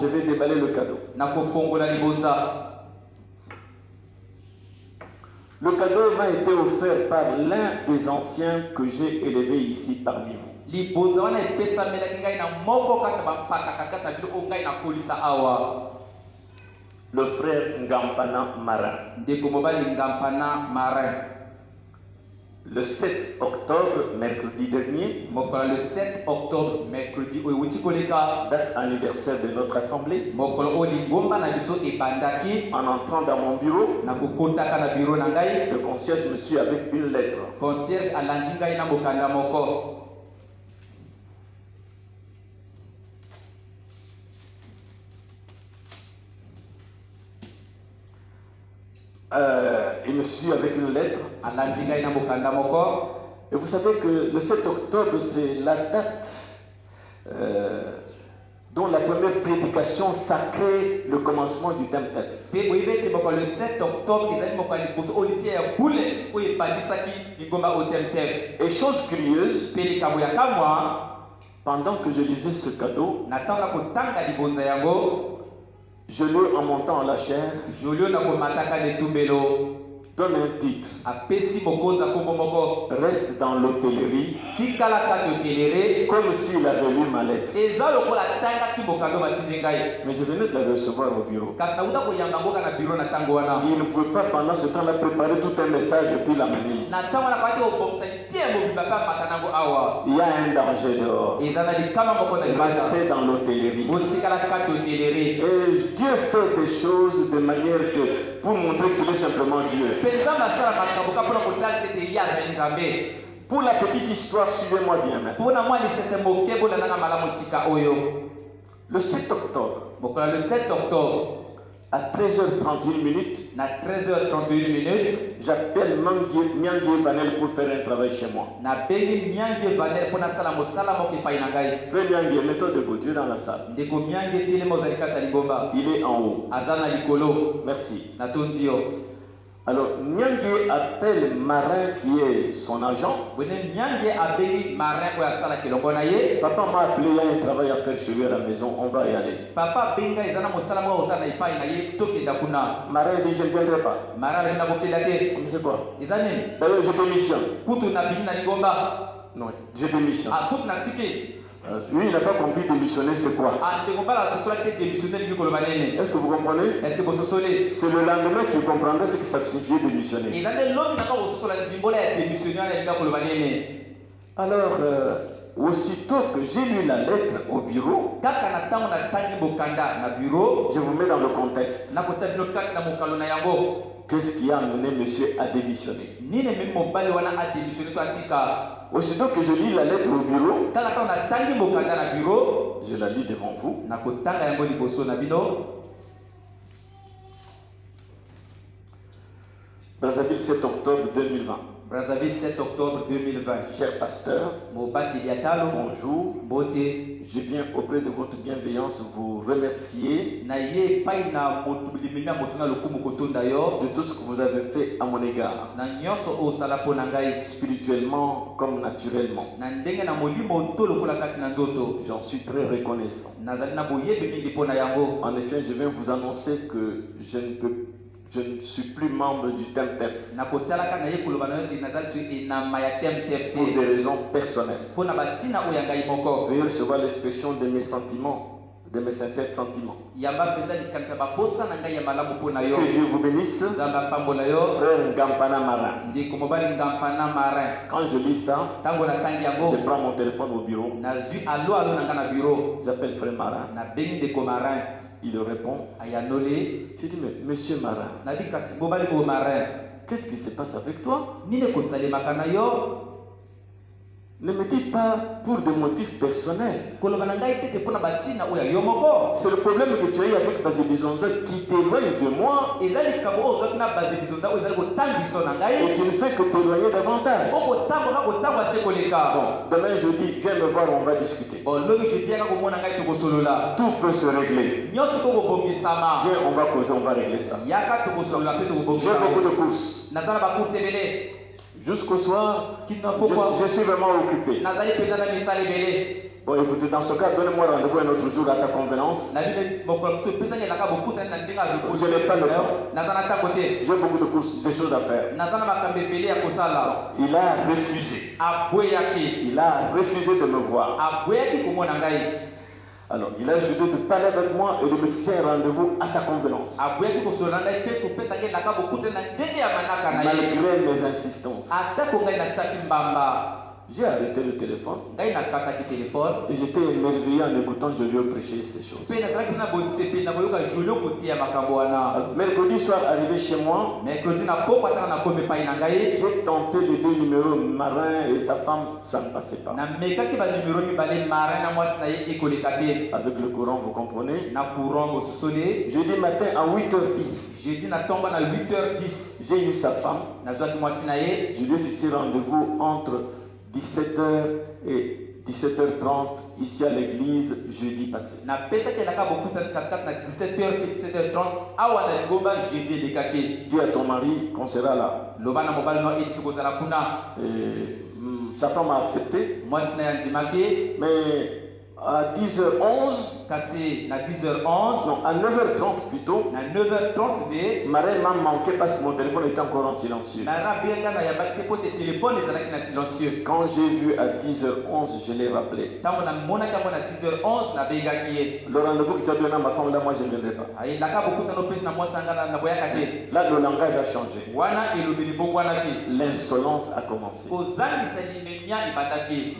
Je vais déballer le cadeau. Le cadeau m'a été offert par l'un des anciens que j'ai élevé ici parmi vous. Le frère Ngampana Marin. Le 7 octobre, mercredi dernier, date anniversaire de notre assemblée, en entrant dans mon bureau, le concierge me suit avec une lettre. Il me suit avec une lettre. Et vous savez que le 7 octobre, c'est la date dont la première prédication sacrée le commencement du Temple. Le 7 octobre, Et chose curieuse, pendant que je lisais ce cadeau, je lis en montant en la chair, donne un titre. Reste dans l'hôtellerie, comme s'il avait lu ma lettre. Mais je venais de la recevoir au bureau. Il ne pouvait pas pendant ce temps-là préparer tout un message et puis l'amener ici. Il y a un danger dehors. Restez dans l'hôtellerie. Et Dieu fait des choses de manière que pour montrer qu'il est simplement Dieu. Pour la petite histoire, suivez-moi bien maintenant. Le 7 octobre, à 13h31 minutes, na 13h31 minutes, j'appelle Miangi Vanel pour faire un travail chez moi. na bengi Miangi Vanel pour na sala mosala mo ke pa inangai. Frère Miangi, mets-toi debout, tu es dans la salle. Ndeko Miangi tele mozali kati ya lingomba. Il est en haut. Azana likolo. Merci. Na tondi yo. Alors, Miangi appelle Marin qui est son agent. Bone Miangi abengi Marin ko ya sala kelongo na ye. Papa m'a appelé, il y a un travail à faire chez lui à la maison, on va y aller. Papa benga ezana mosala mo osana ipai na ye toke da kuna. Marin dit je ne viendrai pas. Marin na bokela te. Mais c'est quoi? Ezani. D'ailleurs, je démissionne. Kutu na bini na lingomba. Non, je démissionne. Ah kutu na tike. Lui, il n'a pas compris démissionner, c'est quoi? Est-ce que vous comprenez? C'est le lendemain qu'il comprendra ce que ça signifiait démissionner. Alors, aussitôt que j'ai lu la lettre au bureau, je vous mets dans le contexte. Qu'est-ce qui a amené monsieur à démissionner? Aussitôt que je lis la lettre au bureau, je la lis devant vous. Brazzaville, 7 octobre 2020. Brazzaville, 7 octobre 2020. Cher pasteur, bonjour. Je viens auprès de votre bienveillance vous remercier de tout ce que vous avez fait à mon égard, spirituellement comme naturellement. J'en suis très reconnaissant. En effet, je viens vous annoncer que je ne suis plus membre du TEMTEF pour des raisons personnelles. Veuillez recevoir l'expression de mes sentiments, de mes sincères sentiments. Que Dieu vous bénisse, frère Ngampana Marin. Quand je lis ça, je prends mon téléphone au bureau. J'appelle frère Marin. Il répond. Je dis, mais monsieur Marin, qu'est-ce qui se passe avec toi? Ne me dis pas pour des motifs personnels. C'est le problème que tu as eu avec Bazé Bizonza qui t'éloigne de moi. Et tu ne fais que t'éloigner davantage. Bon, demain jeudi, viens me voir, on va discuter. Tout peut se régler. Viens, on va causer, on va régler ça. J'ai beaucoup de courses. Jusqu'au soir, je suis vraiment occupé. Bon, écoutez, dans ce cas, donnez-moi rendez-vous un autre jour à ta convenance. Je n'ai pas le temps. J'ai beaucoup de courses, des choses à faire. Il a refusé. Il a refusé de me voir. Alors, il a refusé de parler avec moi et de me fixer un rendez-vous à sa convenance. Malgré mes insistances. J'ai arrêté le téléphone et j'étais émerveillé en écoutant, je lui ai prêché ces choses. Mercredi soir, arrivé chez moi, j'ai tenté les deux numéros, Marin et sa femme, ça ne passait pas. Avec le courant, vous comprenez? Jeudi matin à 8h10, j'ai eu sa femme. Je lui ai fixé rendez-vous entre 17h et 17h30 ici à l'église jeudi passé. Dis à ton mari qu'on sera là. Sa femme a accepté. Mais à 10h11, non, à 9h30 plutôt, Marin m'a manqué parce que mon téléphone était encore en silencieux. Quand j'ai vu à 10h11, je l'ai rappelé. Le rendez-vous que tu as donné à ma femme, là, moi je ne viendrai pas. Là, le langage a changé. L'insolence a commencé.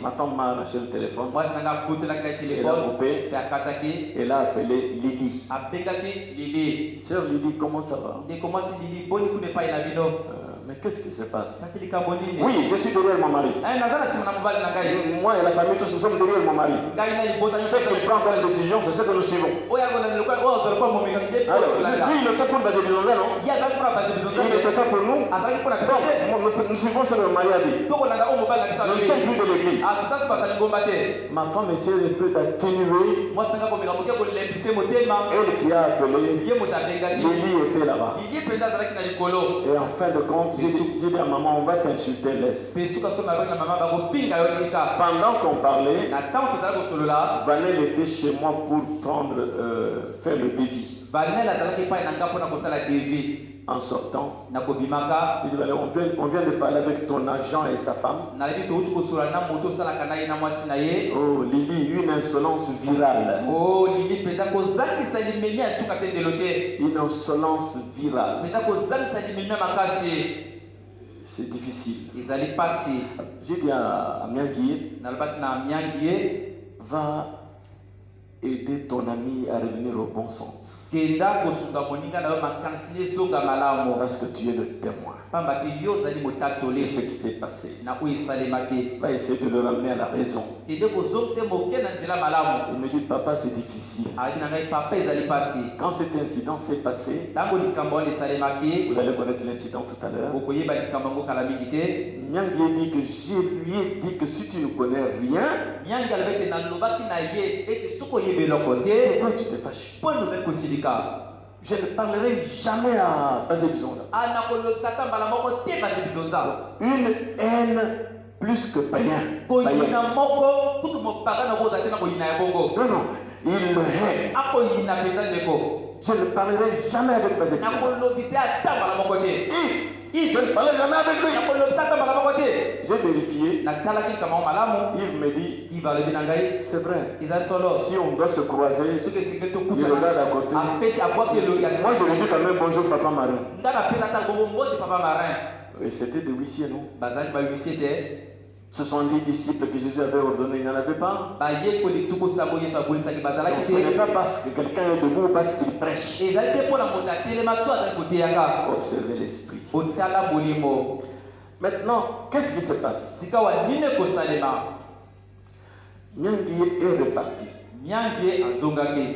Ma femme m'a arraché le téléphone. Elle a coupé. Elle a appelé Lily. Sœur Lily, comment ça va? Mais qu'est-ce qui se passe? Oui, Oui, je suis derrière mon mari. Moi et la famille, tous nous sommes derrière mon mari. Ce qu'il prend comme décision, c'est ce que nous suivons. Alors, lui, il était pour Basé Bizonza, non? Il n'était pas pour nous. Donc, nous suivons ce que mon mari a dit. Nous ne sommes plus de l'église. Ma femme essaie un peu d'atténuer. Elle qui a appelé, Lily était là-bas. Et en fin de compte, j'ai dit à maman, on va t'insulter, laisse. Pendant qu'on parlait, Vanel était chez moi pour prendre, faire le devis. En sortant, il dit, on vient de parler avec ton agent et sa femme. Oh, Lily, une insolence virale. Une insolence virale. C'est difficile. J'ai dit à Mianguié, va aider ton ami à revenir au bon sens. Parce que tu es le témoin de ce qui s'est passé. Va essayer de le ramener à la raison. Il me dit, papa, c'est difficile. Quand cet incident s'est passé, vous allez connaître l'incident tout à l'heure. Miangi dit que je lui ai dit que si tu ne connais rien, pourquoi tu te fâches? Je ne parlerai jamais à Basé Bizonza. Une haine plus que païen. Non, non, il le hait. Je ne parlerai jamais avec Basé Bizonza. Je ne parlais jamais avec lui. J'ai vérifié. Yves me dit, c'est vrai. Si on doit se croiser, il regarde à côté. Moi je lui dis quand même bonjour papa marin. Et c'était des huissiers, non? Ce sont 10 disciples que Jésus avait ordonnés, il n'y en avait pas. Donc, ce n'est pas parce que quelqu'un est debout, parce qu'il prêche. Observez l'esprit. Maintenant, qu'est-ce qui se passe? Miangi est reparti.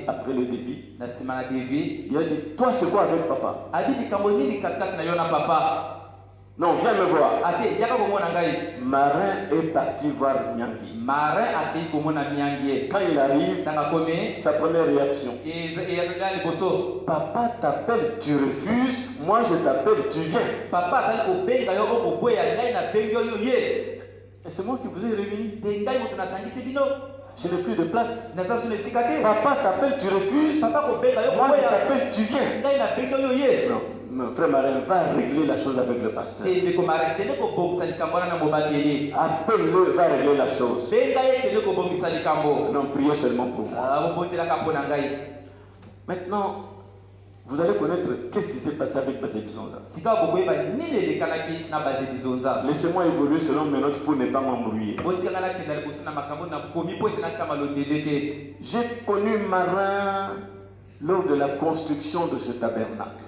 Après le débit, il a dit, toi c'est quoi avec papa? Non, viens me voir. Marin est parti voir Miangi. Quand il arrive, sa première réaction, papa t'appelle, tu refuses, moi je t'appelle, tu viens. Et c'est moi qui vous ai réunis. Je n'ai plus de place. Papa t'appelle, tu refuses, moi je t'appelle, tu viens. Non. Frère Marin, va régler la chose avec le pasteur. Appelle-le, va régler la chose. Non, priez seulement pour moi. Maintenant, vous allez connaître qu'est-ce qui s'est passé avec Basé Bizonza. Laissez-moi évoluer selon mes notes pour ne pas m'embrouiller. J'ai connu Marin lors de la construction de ce tabernacle.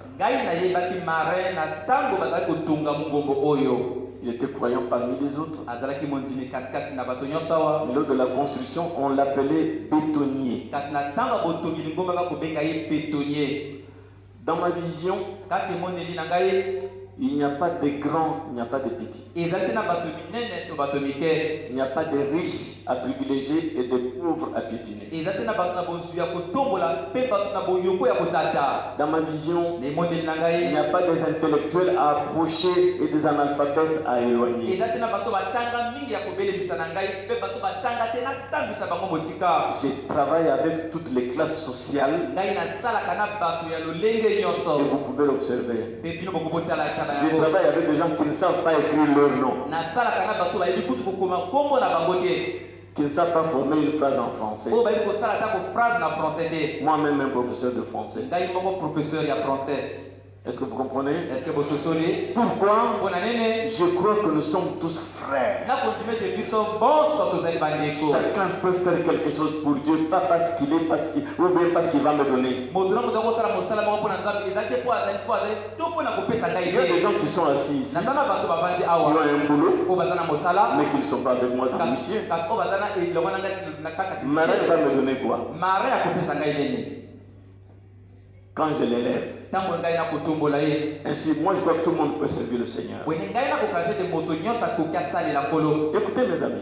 Il était croyant parmi les autres. Mais lors de la construction, on l'appelait bétonnier. Dans ma vision, il n'y a pas de grands, il n'y a pas de petits. Il n'y a pas de riches à privilégier et de pauvres à piétiner. Dans ma vision, il n'y a pas des intellectuels à approcher et des analphabètes à éloigner. Je travaille avec toutes les classes sociales et vous pouvez l'observer. Je travaille avec des gens qui ne savent pas écrire leur nom, qui ne savent pas former une phrase en français. Moi-même un professeur de français. Est-ce que vous comprenez? Est-ce que vous souvenez? Pourquoi? On a né. Je crois que nous sommes tous frères. Chacun peut faire quelque chose pour Dieu, pas parce qu'il est, ou bien parce qu'il va me donner. Il y a des gens qui sont assis ici, qui ont un boulot, mais qui ne sont pas avec moi dans le mission. Marin va me donner quoi? Quand je l'élève. Ainsi, moi je crois que tout le monde peut servir le Seigneur. Écoutez mes amis,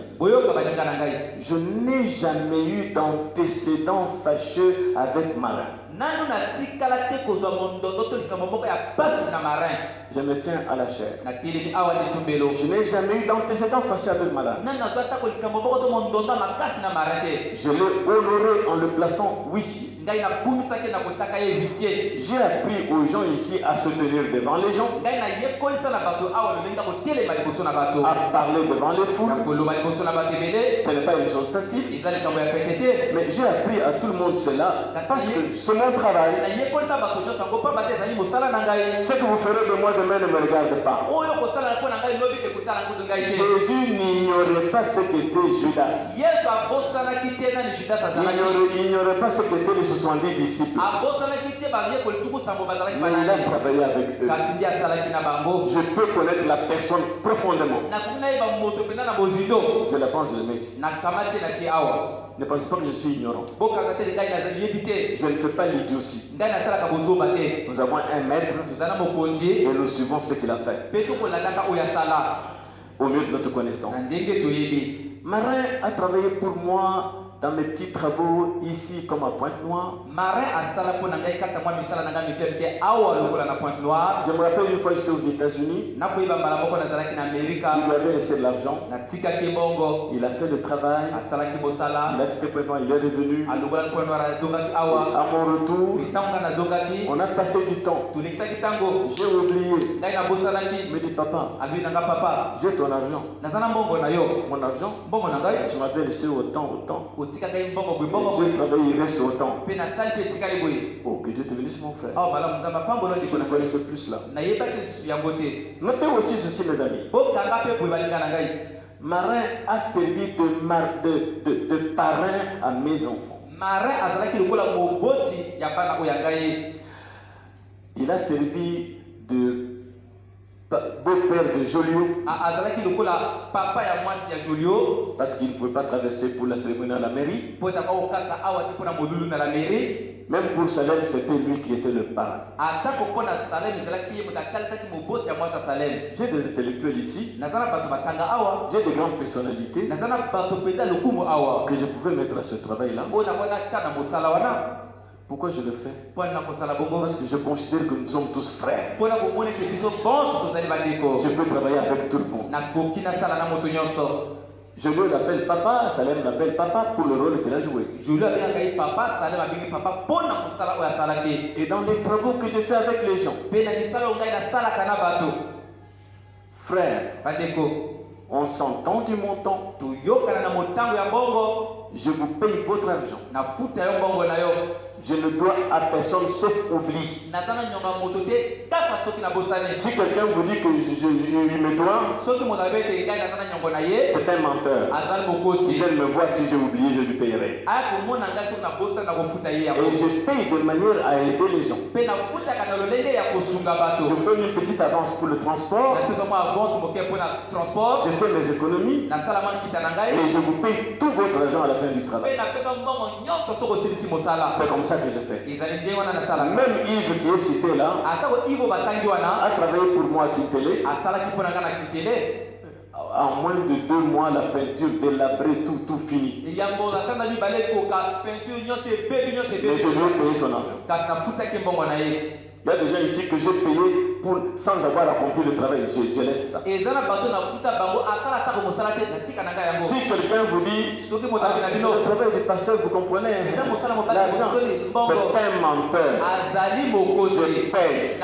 je n'ai jamais eu d'antécédent fâcheux avec Marin. Je me tiens à la chair. Je n'ai jamais eu d'antécédent fâcheux avec Marin. Je l'ai honoré en le plaçant huissier. J'ai appris aux gens ici à se tenir devant les gens, à parler devant les foules. Ce n'est pas une chose facile, mais j'ai appris à tout le monde cela parce que c'est mon travail. Ce que vous ferez de moi demain ne me regarde pas. Jésus n'ignorait pas ce qu'était Judas. Il n'ignorait pas ce qu'étaient les 70 disciples. Mais il a travaillé avec eux. Je peux connaître la personne profondément. Je la pense, je le mets ici. Ne pensez pas que je suis ignorant. Je ne fais pas l'idiotie. Nous avons un maître et nous suivons ce qu'il a fait au mieux de notre connaissance. Marin a travaillé pour moi dans mes petits travaux ici comme à Pointe-Noire. Je me rappelle une fois j'étais aux États-Unis. Je lui avais laissé de l'argent. Il a fait le travail. Il a quitté Pointe-Noire, il est revenu. À mon retour, on a passé du temps. J'ai oublié. Il me dit papa, j'ai ton argent. Mon argent, tu m'avais laissé autant. J'ai travaillé, il reste autant. Oh, que Dieu te bénisse mon frère. Je ne connaissais plus là. Notez aussi ceci mes amis. Marin a servi de parrain à mes enfants. Il a servi de beau-père de Joliot. Parce qu'il ne pouvait pas traverser pour la cérémonie à la mairie. Même pour Salem, c'était lui qui était le parrain. J'ai des intellectuels ici. J'ai des grandes personnalités que je pouvais mettre à ce travail-là. Pourquoi je le fais? Parce que je considère que nous sommes tous frères. Je peux travailler avec tout le monde. Je lui l'appelle papa, Salem l'appelle papa pour le rôle qu'il a joué. Et dans les travaux que je fais avec les gens, frère, on s'entend du montant. Je vous paye votre argent. Je ne dois à personne sauf oubli. Si quelqu'un vous dit que il me doit, c'est un menteur. Il vient me voir, si j'ai oublié, je lui payerai. Et je paye de manière à aider les gens. Je vous donne une petite avance pour le transport. Je fais mes économies. Et je vous paye tout votre argent à la fin du travail. C'est comme ça que je fais. Même Yves qui est cité là a travaillé pour moi à Kitele. En moins de 2 mois, la peinture délabrée, tout fini. Mais je lui ai payé son argent. Il y a des gens ici que j'ai payé sans avoir accompli le travail. Je laisse ça. Si quelqu'un vous dit le travail du pasteur, vous comprenez, l'argent, c'est un menteur. Je paye.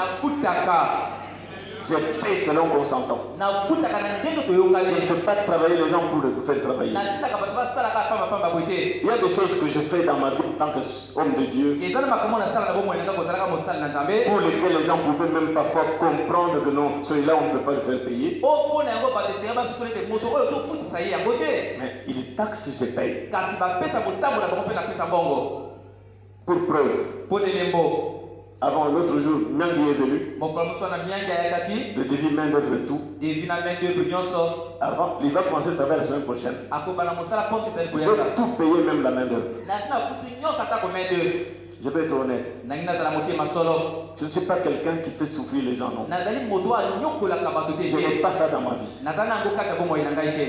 Je paie selon qu'on s'entend. na futa kana ndenge to Je ne yokale fais pas travailler les gens pour le faire travailler. na tika ka bato basala ka pamba pamba boite Il y a des choses que je fais dans ma vie en tant qu'homme de Dieu ezana makambo na sala na bomo ndanga ko zalaka mosala na Nzambe pour lesquels les gens pouvaient même parfois comprendre que non, celui-là on ne peut pas le faire payer. o pona yango batesera basoso nete moto oyo to futisa ye yango te Mais il taxe, je paye. kasi bapesa motambo na bango mpe na pesa mbongo Pour preuve, po elembo avant l'autre jour, Nyangi est venu, mokolo mosusu wana miangi ayakaki le devis main d'œuvre et tout. devi na main d'œuvre nyonso Avant, il va commencer le travail la semaine prochaine. akobana mosala mposo ezali J'ai koyaka tout payé, même la main d'œuvre. nasi na futu nyonso atako main d'œuvre Je vais être honnête. nangi nazala motema solo Je ne suis pas quelqu'un qui fait souffrir les gens, non. nazali moto anyokolaka bato te Je n'ai te pas ça dans ma vie. nazali na yango kati ya bomoi na ngai te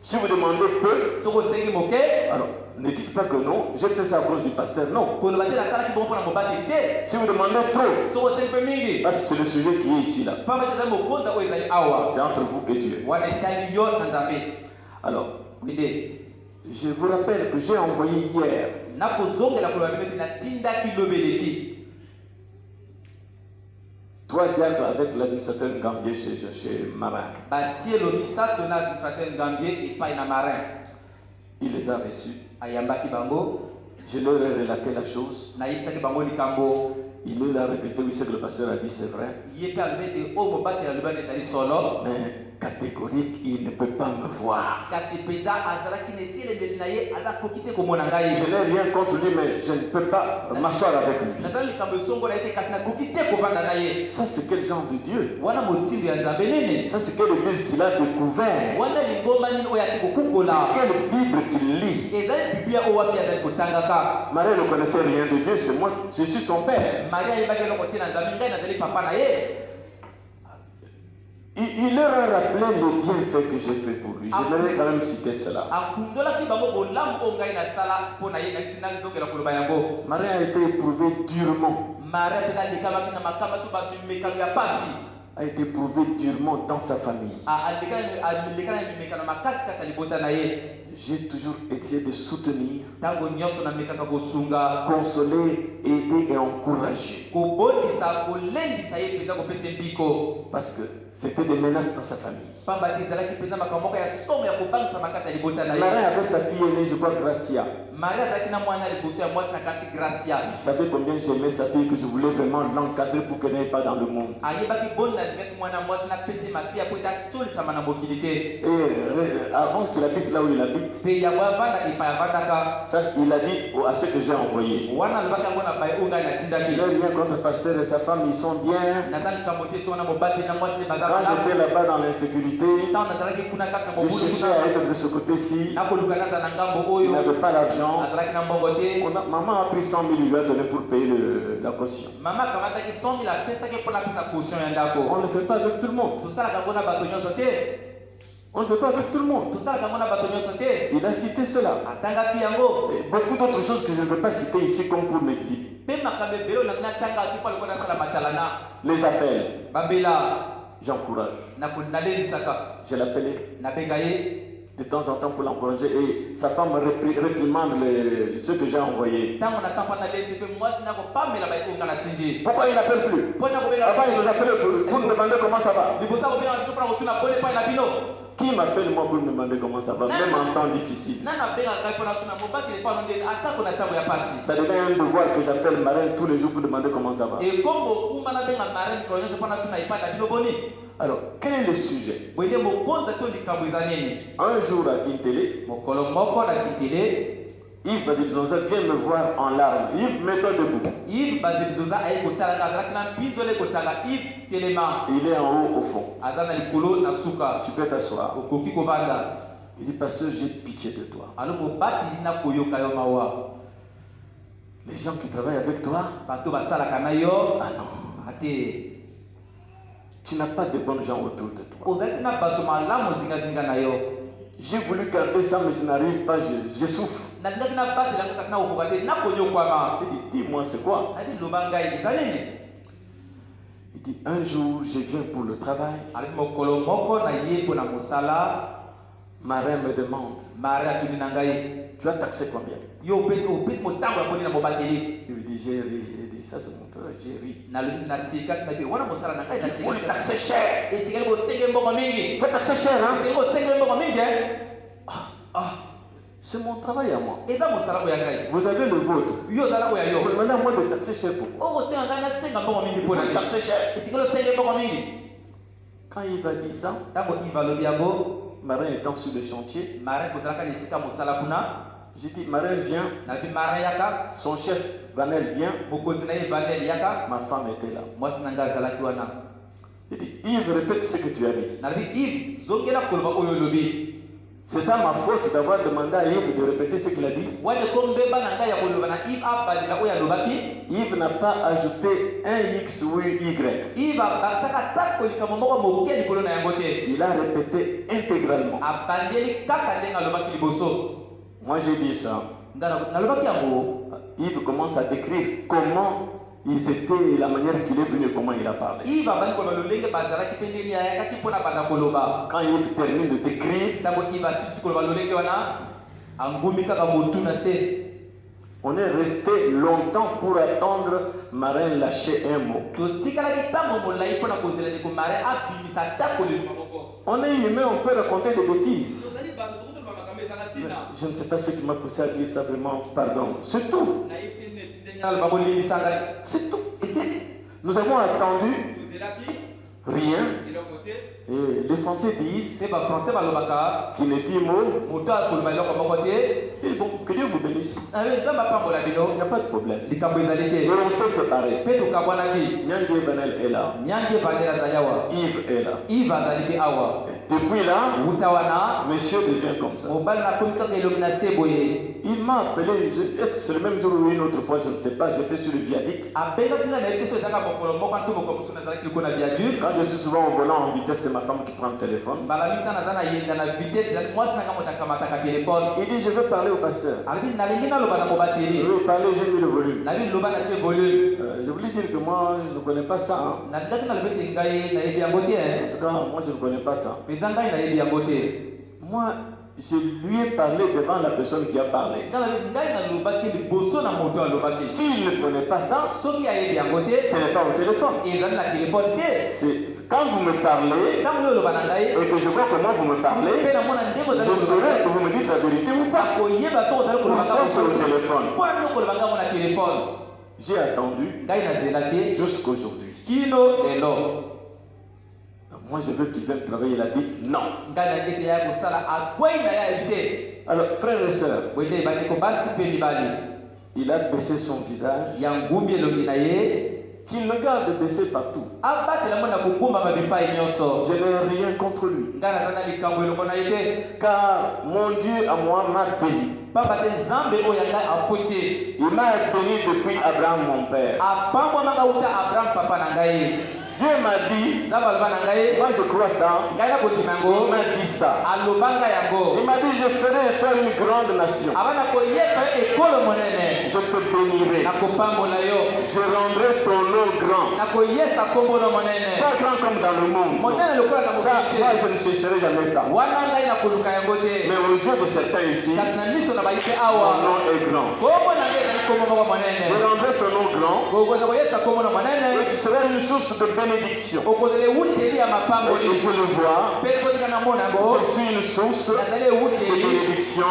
Si vous demandez peu, soki osengi moke alors ne dites pas que non, j'ai fait ça à cause du pasteur, non. koloba te nasalaki bongo mpona mobateli te Si vous demandez trop, soki osengi mpe mingi parce que c'est le sujet qui est ici là, pamba te ezali mokonza oyo ezali awa c'est entre vous et Dieu. wana etali yo na Nzambe Alors, wide je vous rappelle que j'ai envoyé hier nakozongela koloba bino te natindaki lobeleki trois diacres avec l'administrateur Gambier chez Marin. basielo misato na administrateur Ngambie epai na marin Il les a reçus. ayambaki bango Je leur ai relaté la chose. nayebisaki bango likambo Il leur a répété, oui, ce que le pasteur a dit, c'est vrai. ye mpe alobi ete oyo mobateli alobi wana ezali solo Mais catégorique, il ne peut pas me voir. kasi peta azalaki na etelembeli na ye abakoki te komona ngai Je n'ai rien contre lui, mais je ne peux pas m'asseoir avec lui. nazali likambo esongola ye te kasi nakoki te kovanda na ye Ça, c'est quel genre de Dieu? wana motindo ya Nzambe nini Ça, c'est quelle église qu'il a découvert? wana lingomba nini oyo ati kokukola Quelle Bible qu'il lit? ezali biblia oyo wapi azali kotangaka Marie ne connaissait rien de Dieu, c'est moi, je suis son père. maria ayebaki eloko te na Nzambe ngai nazali papa na ye Il leur a rappelé les bienfaits que j'ai fait pour lui. Je leur ai quand même cité cela. akundolaki bango bolamu oyo ngai nasala mpo na ye nazongela koloba yango Marie a été éprouvée durement. maria mpe nalekamaki na makamba to bamimekano ya pasi A été éprouvée durement dans sa famille. alekana na mimekano makasi kati ya libota na ye J'ai toujours essayé de soutenir, ntango nyonso namekaka kosunga consoler, aider et encourager. kobondisa kolendisa ye mpenza kopesa mpiko Parce que c'était des menaces dans sa famille. pamba te ezalaki mpenza makambo moko ya somo ya kobangisa makati ya libota na ye Marie avait sa fille aînée, je crois, Gracia. maria azalaki na mwana ya liboso ya mwasi na kanti gracia Il savait combien j'aimais sa fille, que je voulais vraiment l'encadrer pour qu'elle n'aille pas dans le monde. ayebaki boni nalingaki mwana ya mwasi napesa ye matia po ete atyolisama na mokili te Et avant qu'il habite là où il habite, mpe yango avanda epai avandaka ça, il a dit à ceux que j'ai envoyés. wana alobaki yango na bai oyo ngai natindaki Il n'a rien contre le pasteur et sa femme, ils sont bien. naza likambo te so wana mobateli na mwasi nde baza Quand malamu j'étais là-bas dans l'insécurité, ntango nazalaki kuna kaka na je mobulu cherchais à être de ce côté-ci. nakoluka naza na ngambo Il oyo n'avait pas l'argent. azalaki na mbongo te Maman a pris 100 000, il lui a donné pour payer la caution. mama akamataki 100 000 apesaki mpo napesa caution ya ndako On ne le fait pas avec tout le monde. tosalaka yango na bato nyonso te On ne le fait pas avec tout le monde. tosalaka yango na bato nyonso te Il a cité cela. atangaki yango Et beaucoup d'autres choses que je ne peux pas citer ici comme pour m'exhiber. mpe makambo ebele oyo natangaki mpo aloko nasala matalana Les appels, bambela j'encourage. nalendisaka Je l'appelais nabenga ye de temps en temps pour l'encourager et sa femme réprimande ceux que j'ai envoyés. ntango natampa nalendi mpe mwasi nakopamela baoyo nga natindi Pourquoi il n'appelle plus? mpo nakobenga Avant, il nous appelait pour nous demander comment ça va. liboso akobenga biso mpona kotuna bone epai na bino Qui m'appelle moi pour me demander comment ça va, même en temps difficile? na nabengaka ngai mpona tuna mobateli epai no ndeni atako na ntango ya pasi Ça devient un devoir que j'appelle Marin tous les jours pour demander comment ça va. ekombo kuma nabenga mare mikolo nyonso mpona tuna epai na bino boni Alors, quel est le sujet? boyende mokonza to likambo eza nini Un jour à Kintélé, mokolo moko na kitele Yves Bazibizonza vient me voir en larmes. Yves, mets-toi debout. Yves bazebizonza aye kotalaka azalaki na mpinzole kotanga Yves telema Il est en haut au fond. aza na likolo na suka Tu peux t'asseoir. okoki kovanda Il dit, pasteur, j'ai pitié de toi. alo mobateli na koyoka yo mawa Les gens qui travaillent avec toi, bato basalaka na yo ah non, ate tu n'as pas de bonnes gens autour de toi. ozalaki na bato malamu zingazinga na yo J'ai voulu garder ça, mais je n'arrive pas, je souffre. nalingaki na batela yango kasi nakokoka te nakonyokwama Il dit, dis-moi, c'est quoi? nabi loba ngai eza nini Il dit, un jour, je viens pour le travail. alobi mokolo moko na ye mpo na mosala Marin me demande, mare atuni na ngai Tu as taxé combien? Yo pesi motango ya boni na mobateli. Il me dit, j'ai ri. J'ai dit, ça c'est mon frère, j'ai ri. Na sika na be wana mosala na kai na Il faut sika. le taxer cher. Et c'est quelque chose qui mingi. Il faut taxer cher, hein? C'est quelque chose qui mingi. C'est mon travail à moi. Et ça mosala ya kai. Vous avez le vôtre. Yo zala ya yo. Maintenant, moi de taxer cher pour moi. Oh, c'est un gars senga mbongo mingi Il faut pona. le taxer cher. Et c'est quelque chose qui mingi. Quand il va dire ça, Tango Iva Lobiago, Marin étant sur le chantier, Marin kozalaka de sika mosala kuna. j'ai dit, Marin vient. Na bi Marin yaka. Son chef, Vanel, vient. Mokonzi na ye Vanel yaka. Ma femme était là. Moi sinanga zalaki wana. Il dit, Yves, répète ce que tu as dit. Na bi Yves, zongela koloba oyo lobi. C'est ça ma faute d'avoir demandé à Yves de répéter ce qu'il a dit. Yves n'a pas ajouté un X ou un Y. Il a répété intégralement. Moi j'ai dit ça. Yves commence à décrire comment ils étaient et la manière qu'il est venu, comment il a parlé. Quand Yves termine de décrire, on est resté longtemps pour attendre Marin lâcher un mot. On est humain, on peut raconter des bêtises. Je ne sais pas ce qui m'a poussé à dire ça vraiment, pardon. C'est tout. C'est tout. Nous avons attendu rien. Et les Français disent qui ne dit mot. Ils vont, que Dieu vous bénisse. Il n'y a pas de problème. Et on s'est séparés. Nyangi Vanel est là. Yves est là. Et depuis là, monsieur devient comme ça. Il m'a appelé, est-ce que c'est le même jour ou une autre fois, je ne sais pas, j'étais sur le viaduc. Quand je suis souvent au volant en vitesse, c'est ma femme qui prend le téléphone. Il dit, je veux parler au pasteur. Je veux parler, j'ai mis le volume. Je voulais dire que moi, je ne connais pas ça. Hein. En tout cas, moi, je ne connais pas ça. Moi, je lui ai parlé devant la personne qui a parlé. S'il ne connaît pas ça, ce n'est pas au téléphone. Quand vous me parlez et que je vois comment vous me parlez, je saurai que vous me dites la vérité ou pas. Pourquoi c'est au téléphone? J'ai attendu jusqu'aujourd'hui. Moi je veux qu'il vienne travailler. Il a dit non. Alors frères et sœurs, il a baissé son visage. Qu'il le garde baissé partout. Je n'ai rien contre lui. Car mon Dieu à moi m'a béni. Il m'a béni depuis Abraham mon père. Dieu m'a dit, moi je crois ça, il m'a dit ça. Il m'a dit, je ferai de toi une grande nation. Je te bénirai. Je rendrai ton nom grand. Pas grand comme dans le monde. Ça, moi je ne chercherai jamais ça. Mais aux yeux de certains ici, mon nom est grand. Je rendrai ton nom grand. Et tu seras une source de bénédiction. Et je le vois, je suis une source de bénédiction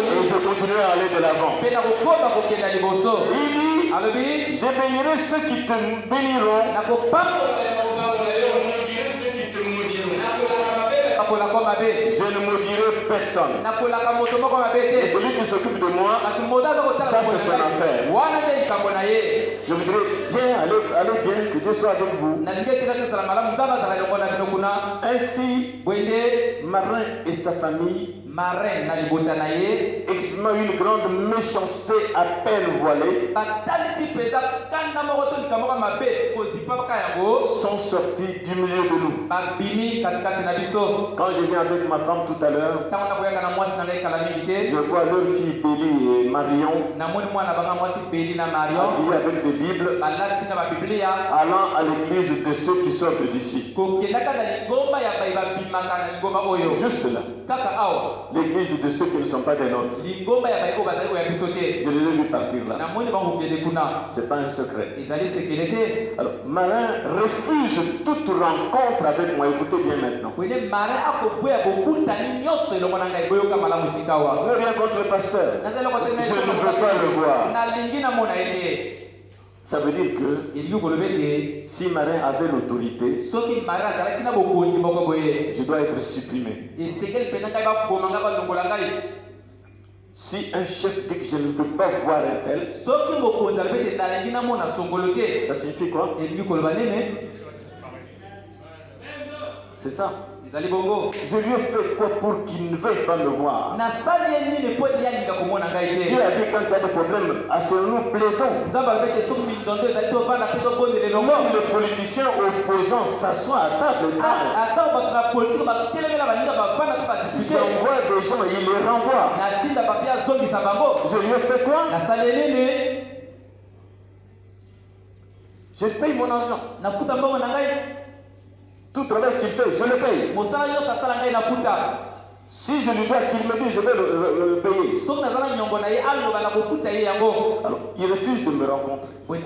et je continuerai à aller de l'avant. Il dit, je bénirai ceux qui te béniront. Je ne maudirai personne. Et celui qui s'occupe de moi, ça c'est son affaire. Je voudrais bien, allez bien, que Dieu soit avec vous. Ainsi, Marin et sa famille exprimant une grande méchanceté à peine voilée, sont sortis du milieu de nous. Quand je viens avec ma femme tout à l'heure, je vois leur fille Béli et Marion habillées avec des Bibles, allant à l'église de ceux qui sortent d'ici. Juste là. l'église de ceux qui ne sont pas des nôtres. Je les ai vus partir là. Ce n'est pas un secret. Alors, Marin refuse toute rencontre avec moi. Écoutez bien maintenant. Je n'ai rien contre le pasteur. Je ne veux pas le voir. Ça veut dire que si Marin avait l'autorité, je dois être supprimé. Si un chef dit que je ne veux pas voir un tel, ça signifie quoi? C'est ça. Je lui ai fait quoi pour qu'il ne veuille pas me voir? Dieu a dit quand il y a des problèmes, asseyons-nous, plaidons. Même les politiciens opposants s'assoient à table et parlent. Ils envoient des gens et ils les renvoient. Je lui ai fait quoi? Je paye mon argent. Tout travail qu'il fait, je le paye. Si je lui dois qu'il me dise, je vais le payer. Alors, il refuse de me rencontrer. Il ne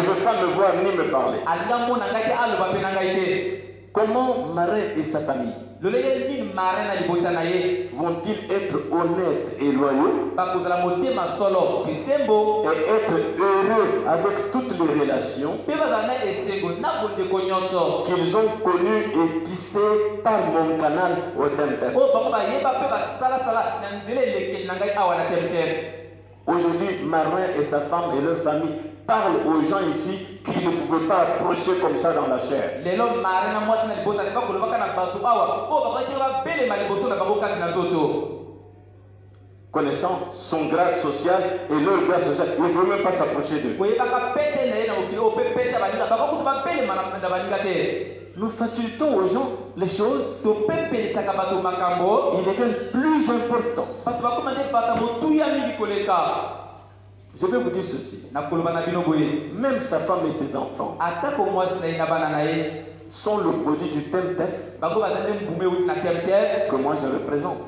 veut pas me voir ni me parler. Comment Marin et sa famille vont-ils être honnêtes et loyaux et être heureux avec toutes les relations qu'ils ont connues et tissées par mon canal au TMTF? Aujourd'hui, Marin et sa femme et leur famille parlent aux gens ici qui ne pouvaient pas approcher comme ça dans la chair. Connaissant son grade social et leur grade social, ils ne veulent même pas s'approcher d'eux. Nous facilitons aux gens les choses. Ils deviennent plus importants. Je vais vous dire ceci. Même sa femme et ses enfants sont le produit du TMTF que moi je représente.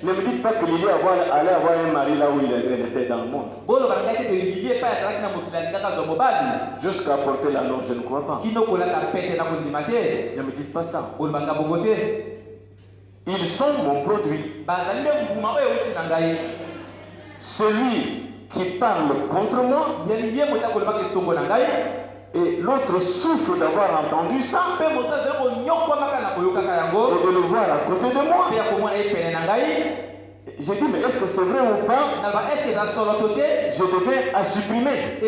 Ne me dites pas que Lily allait avoir un mari là où elle était dans le monde. Jusqu'à porter la norme, je ne crois pas. Ne me dites pas ça. Ils sont mon produit. Celui qui parle contre moi et l'autre souffre d'avoir entendu ça et de le voir à côté de moi. J'ai dit, mais est-ce que c'est vrai ou pas? Je devais à supprimer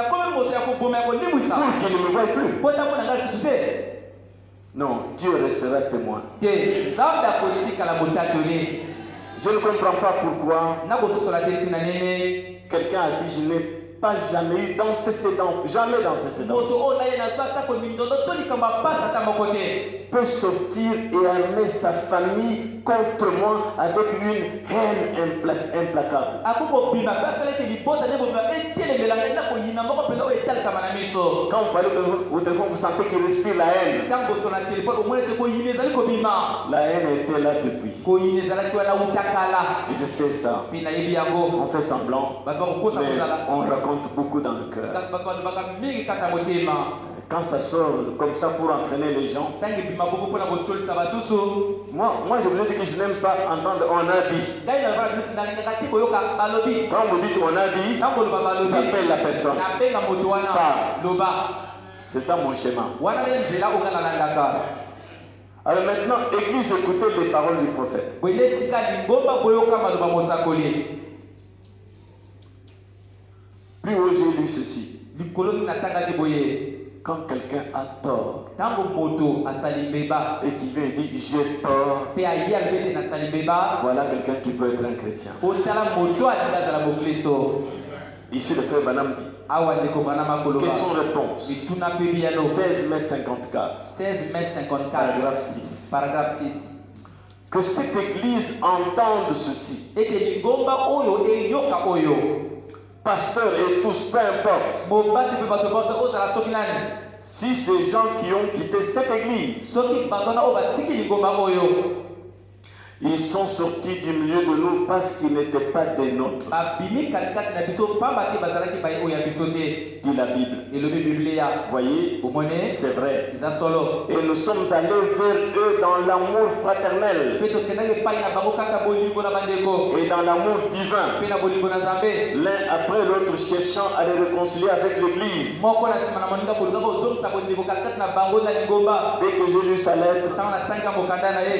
pour qu'il ne me voie plus. Non, Dieu restera témoin. Je ne comprends pas pourquoi quelqu'un à qui je n'ai pas jamais eu d'antécédent, jamais d'antécédent, peut sortir et armer sa famille contre moi avec une haine implacable. Quand vous parlez au téléphone, vous sentez qu'il respire la haine. La haine était là depuis. Et je sais ça. On fait semblant, mais on raconte beaucoup dans le cœur. Quand ça sort comme ça pour entraîner les gens, moi je vous ai dit que je n'aime pas entendre on a dit. Quand vous dites on a dit, ça appelle la personne. C'est ça mon schéma. Alors maintenant, Église, écoutez les paroles du prophète. Plus haut, j'ai lu ceci. Quand quelqu'un a tort et qui vient dire j'ai tort, voilà quelqu'un qui veut être un chrétien. Ici le frère Banam dit, question réponse 16 mai 54 paragraphe 6. Que cette église entende ceci. Pasteur et tous, peu importe. si ces gens qui ont quitté cette église, ils sont sortis du milieu de nous parce qu'ils n'étaient pas des nôtres, dit la Bible. Voyez, c'est vrai. Et nous sommes allés vers eux dans l'amour fraternel et dans l'amour divin, l'un après l'autre cherchant à les réconcilier avec l'église. Dès que j'ai lu sa lettre,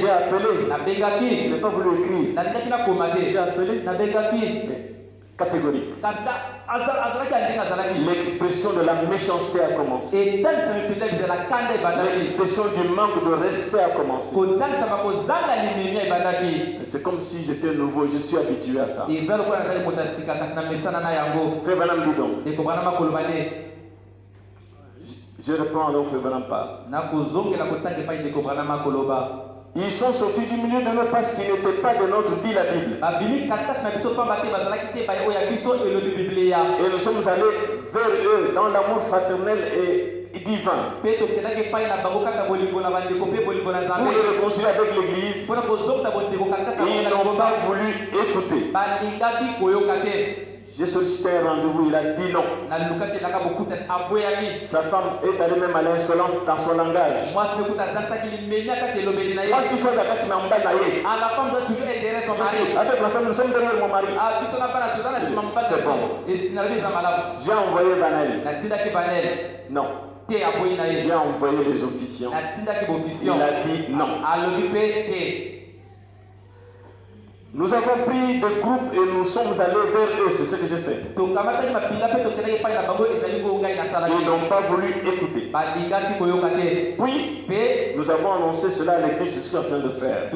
j'ai appelé. Je n'ai pas voulu écrire. J'ai appelé. Catégorique. L'expression de la méchanceté a commencé. L'expression du manque de respect a commencé. C'est comme si j'étais nouveau, je suis habitué à ça. Frère Branham dit donc. Je reprends alors Frère Branham parle. Ils sont sortis du milieu de nous parce qu'ils n'étaient pas de notre, dit la Bible. Et nous sommes allés vers eux dans l'amour fraternel et divin. Pour les réconcilier avec l'église, ils n'ont pas voulu écouter. J'ai sollicité un rendez-vous, il a dit non. Sa femme est allée même à l'insolence dans son langage. À la femme doit toujours être derrière son mari. Avec la femme, nous sommes derrière mon mari. C'est bon. J'ai envoyé Vanel. Non. J'ai envoyé les officiants. Il a dit non. Nous avons pris des groupes et nous sommes allés vers eux, c'est ce que j'ai fait. Ils n'ont pas voulu écouter. Puis, nous avons annoncé cela à l'église, c'est ce qu'on est en train de faire.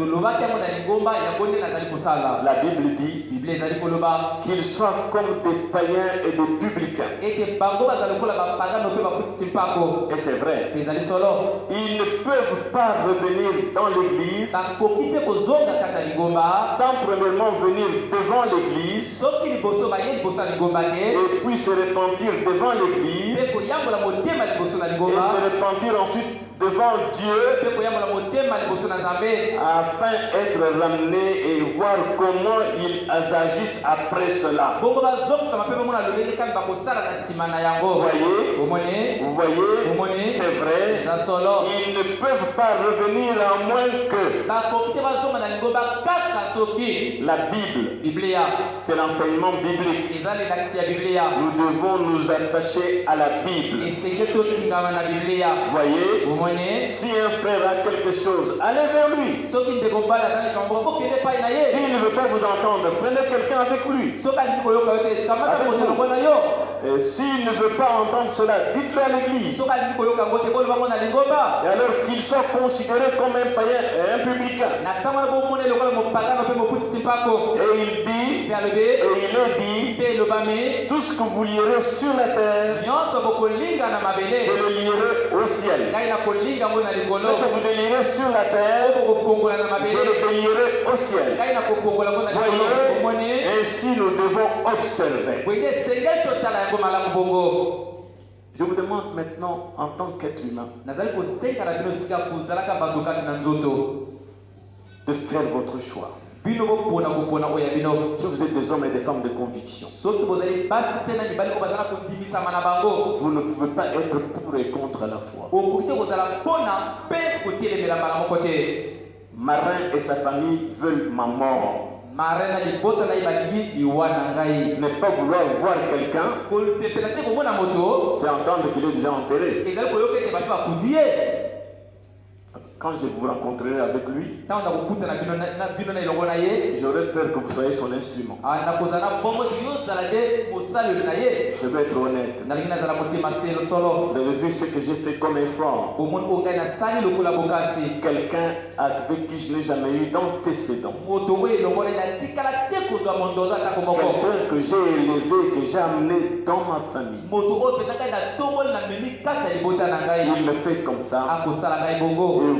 La Bible dit qu'ils soient comme des païens et des publicains. Et c'est vrai. Ils ne peuvent pas revenir dans l'église sans premièrement venir devant l'église et puis se repentir devant l'église et se repentir ensuite devant Dieu afin d'être ramené et voir comment ils agissent après cela. Vous voyez, c'est vrai. Ils ne peuvent pas revenir à moins que la Bible, c'est l'enseignement biblique. Nous devons nous attacher à la Bible. Voyez, si un frère a quelque chose, allez vers lui. S'il ne veut pas vous entendre, prenez quelqu'un avec lui. S'il ne veut pas entendre cela, dites-le à l'église. Et alors qu'il soit considéré comme un païen et un publicain. Et il dit, tout ce que vous lirez sur la terre, je le lirai au ciel. Ce que vous délirez sur la terre, je le délierai au ciel. Voyez, ainsi nous devons observer. Je vous demande maintenant, en tant qu'être humain, de faire votre choix. Si vous êtes des hommes et des femmes de conviction, vous ne pouvez pas être pour et contre à la fois. Marin et sa famille veulent ma mort. Ne pas vouloir voir quelqu'un, c'est entendre qu'il est déjà enterré. Quand je vous rencontrerai avec lui, j'aurais peur que vous soyez son instrument. Je vais être honnête. Vous avez vu ce que j'ai fait comme effort. Quelqu'un avec qui je n'ai jamais eu d'antécédent. Quelqu'un que j'ai élevé, que j'ai amené dans ma famille. Il me fait comme ça. Et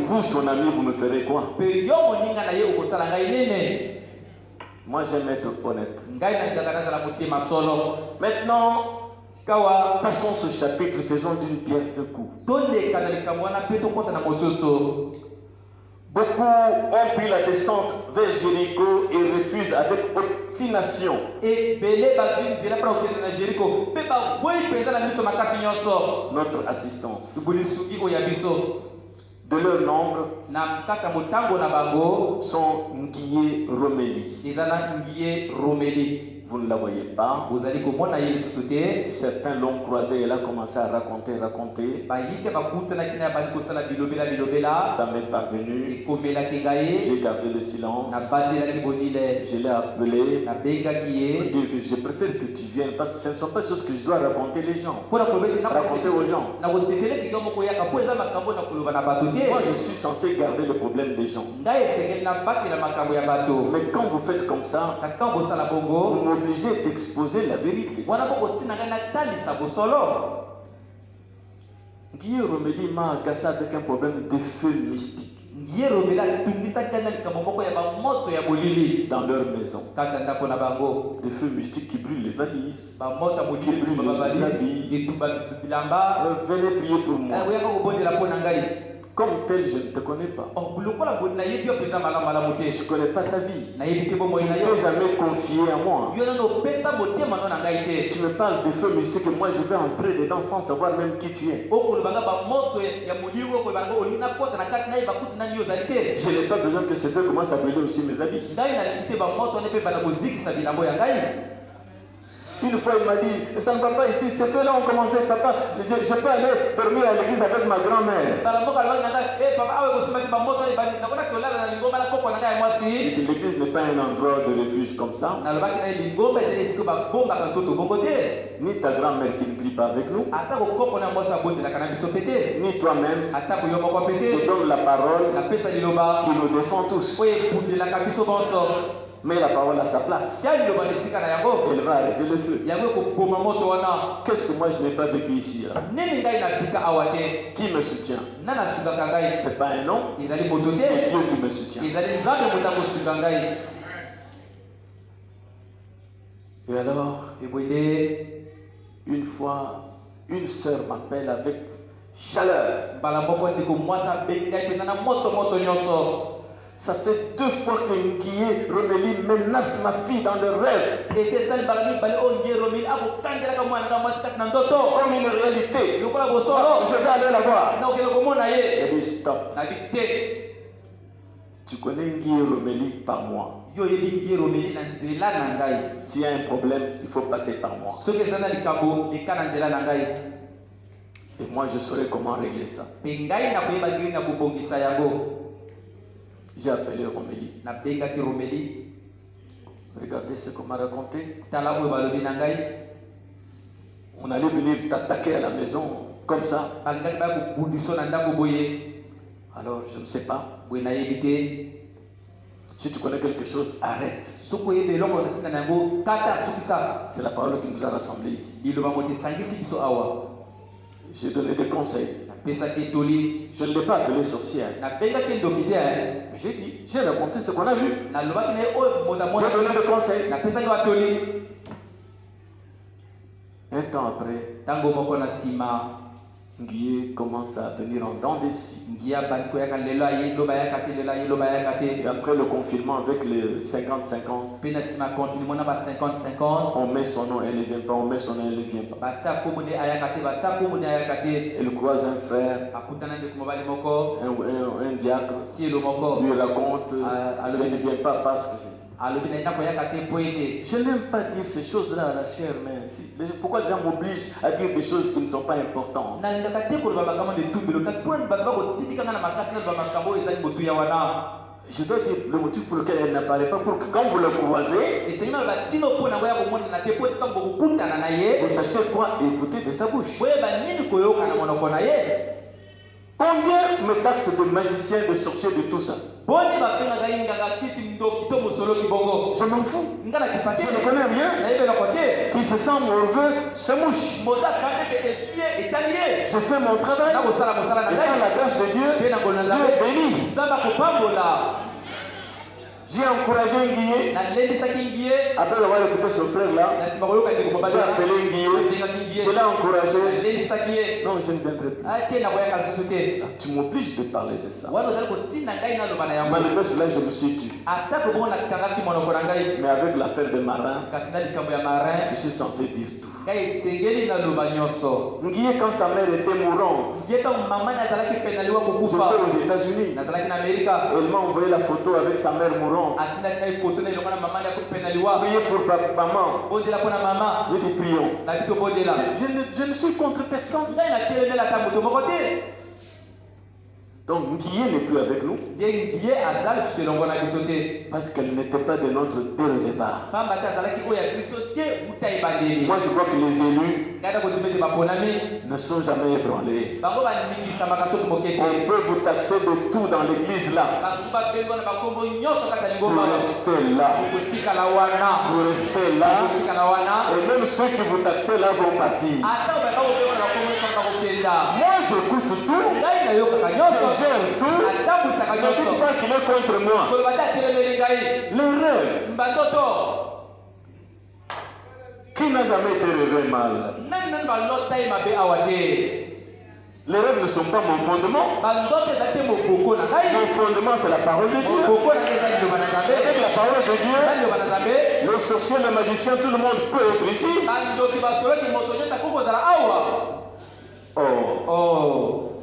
vous, son ami, vous me ferez quoi? Moi, j'aime être honnête. Maintenant, Passons ce chapitre, faisons d'une pierre deux coups. Beaucoup ont pris la descente vers Jéricho et refusent avec obstination. Notre assistance. De leur nombre sont Nguye Romeli. Vous ne la voyez pas. Certains l'ont croisé et elle a commencé à raconter. Ça m'est parvenu. J'ai gardé le silence. Je l'ai appelé pour dire que je préfère que tu viennes parce que ce ne sont pas des choses que je dois raconter les gens. Raconter aux gens. Moi, je suis censé garder le problème des gens. Mais quand vous faites comme ça, vous m'obligez d'exposer la vérité. Nguye Romeli m'a agacé avec un problème de feu mystique dans leur maison. Des feux mystiques qui brûlent les valises, qui brûlent les habits. Venez prier pour moi. Comme tel, je ne te connais pas. Je ne connais pas ta vie. Tu ne t'es jamais confié à moi. Tu me parles de feu mystique et moi je vais entrer dedans sans savoir même qui tu es. Je n'ai pas besoin que ce feu commence à brûler aussi mes habits. Une fois il m'a dit, ça ne va pas ici, ces feux-là ont commencé, papa, je peux aller dormir à l'église avec ma grand-mère. L'église n'est pas un endroit de refuge comme ça. Ni ta grand-mère qui ne prie pas avec nous, ni toi-même. Je donne la parole qui nous défend tous. Mais la parole a sa place. Elle va arrêter le feu. Qu'est-ce que moi je n'ai pas vécu ici là? Qui me soutient? Ce n'est pas un homme, c'est Dieu qui me soutient. Et alors, une fois, une sœur m'appelle avec chaleur. Ça fait 2 fois que Nguye Romeli menace ma fille dans le rêve. Comme une réalité. Je vais aller la voir. Elle dit stop. Tu connais Nguye Romeli par moi. S'il y a un problème, il faut passer par moi. Et moi je saurai comment régler ça. J'ai appelé Romeli. Regardez ce qu'on m'a raconté. On allait venir t'attaquer à la maison comme ça. Alors je ne sais pas. Si tu connais quelque chose, arrête. C'est la parole qui nous a rassemblés ici. J'ai donné des conseils. Je ne l'ai pas appelé sorcière. Mais j'ai dit, j'ai raconté ce qu'on a vu. J'ai donné des conseils. Un temps après, Nguye commence à venir en dents dessus. Et après le confinement avec le 50-50, on met son nom, elle ne vient pas, on met son nom, elle ne vient pas. Elle croise un frère, un diacre, lui raconte, je ne viens pas parce que je n'aime pas dire ces choses-là à la chair, mais pourquoi les gens m'obligent à dire des choses qui ne sont pas importantes? Je dois dire le motif pour lequel elle n'apparaît pas, pour que quand vous le croisez, vous sachiez quoi écouter de sa bouche. Combien me taxent de magiciens, de sorciers, de tout ça? Je m'en fous. Je ne connais rien. Qui se sent morveux se mouche. Je fais mon travail. Et par la grâce de Dieu, Dieu bénit. J'ai encouragé Nguye Après avoir écouté ce frère-là, j'ai appelé Nguye, je l'ai encouragé. Non, je ne viendrai plus. Tu m'obliges de parler de ça. Malgré cela, je me suis tué. Mais avec l'affaire de Marin, je suis censé dire tout. Nguye, quand sa mère était mourante, j'étais aux États-Unis. Elle m'a envoyé la photo avec sa mère mourante. Priez pour maman. J'ai dit prions. Je ne suis contre personne. Donc Nguye n'est plus avec nous. Parce qu'elle n'était pas de notre dès le départ. Moi je crois que les élus ne sont jamais ébranlés. On peut vous taxer de tout dans l'église là. Vous restez là. Vous restez là. Et même ceux qui vous taxent là vont partir. Moi j'écoute tout. Je gère tout. Ne dites pas qu'il est contre moi. Les rêves. Qui n'a jamais été rêvé mal? Les rêves ne sont pas mon fondement. Mon fondement, c'est la parole de Dieu. Avec la parole de Dieu, les sorciers, les magiciens, tout le monde peut être ici. Oh.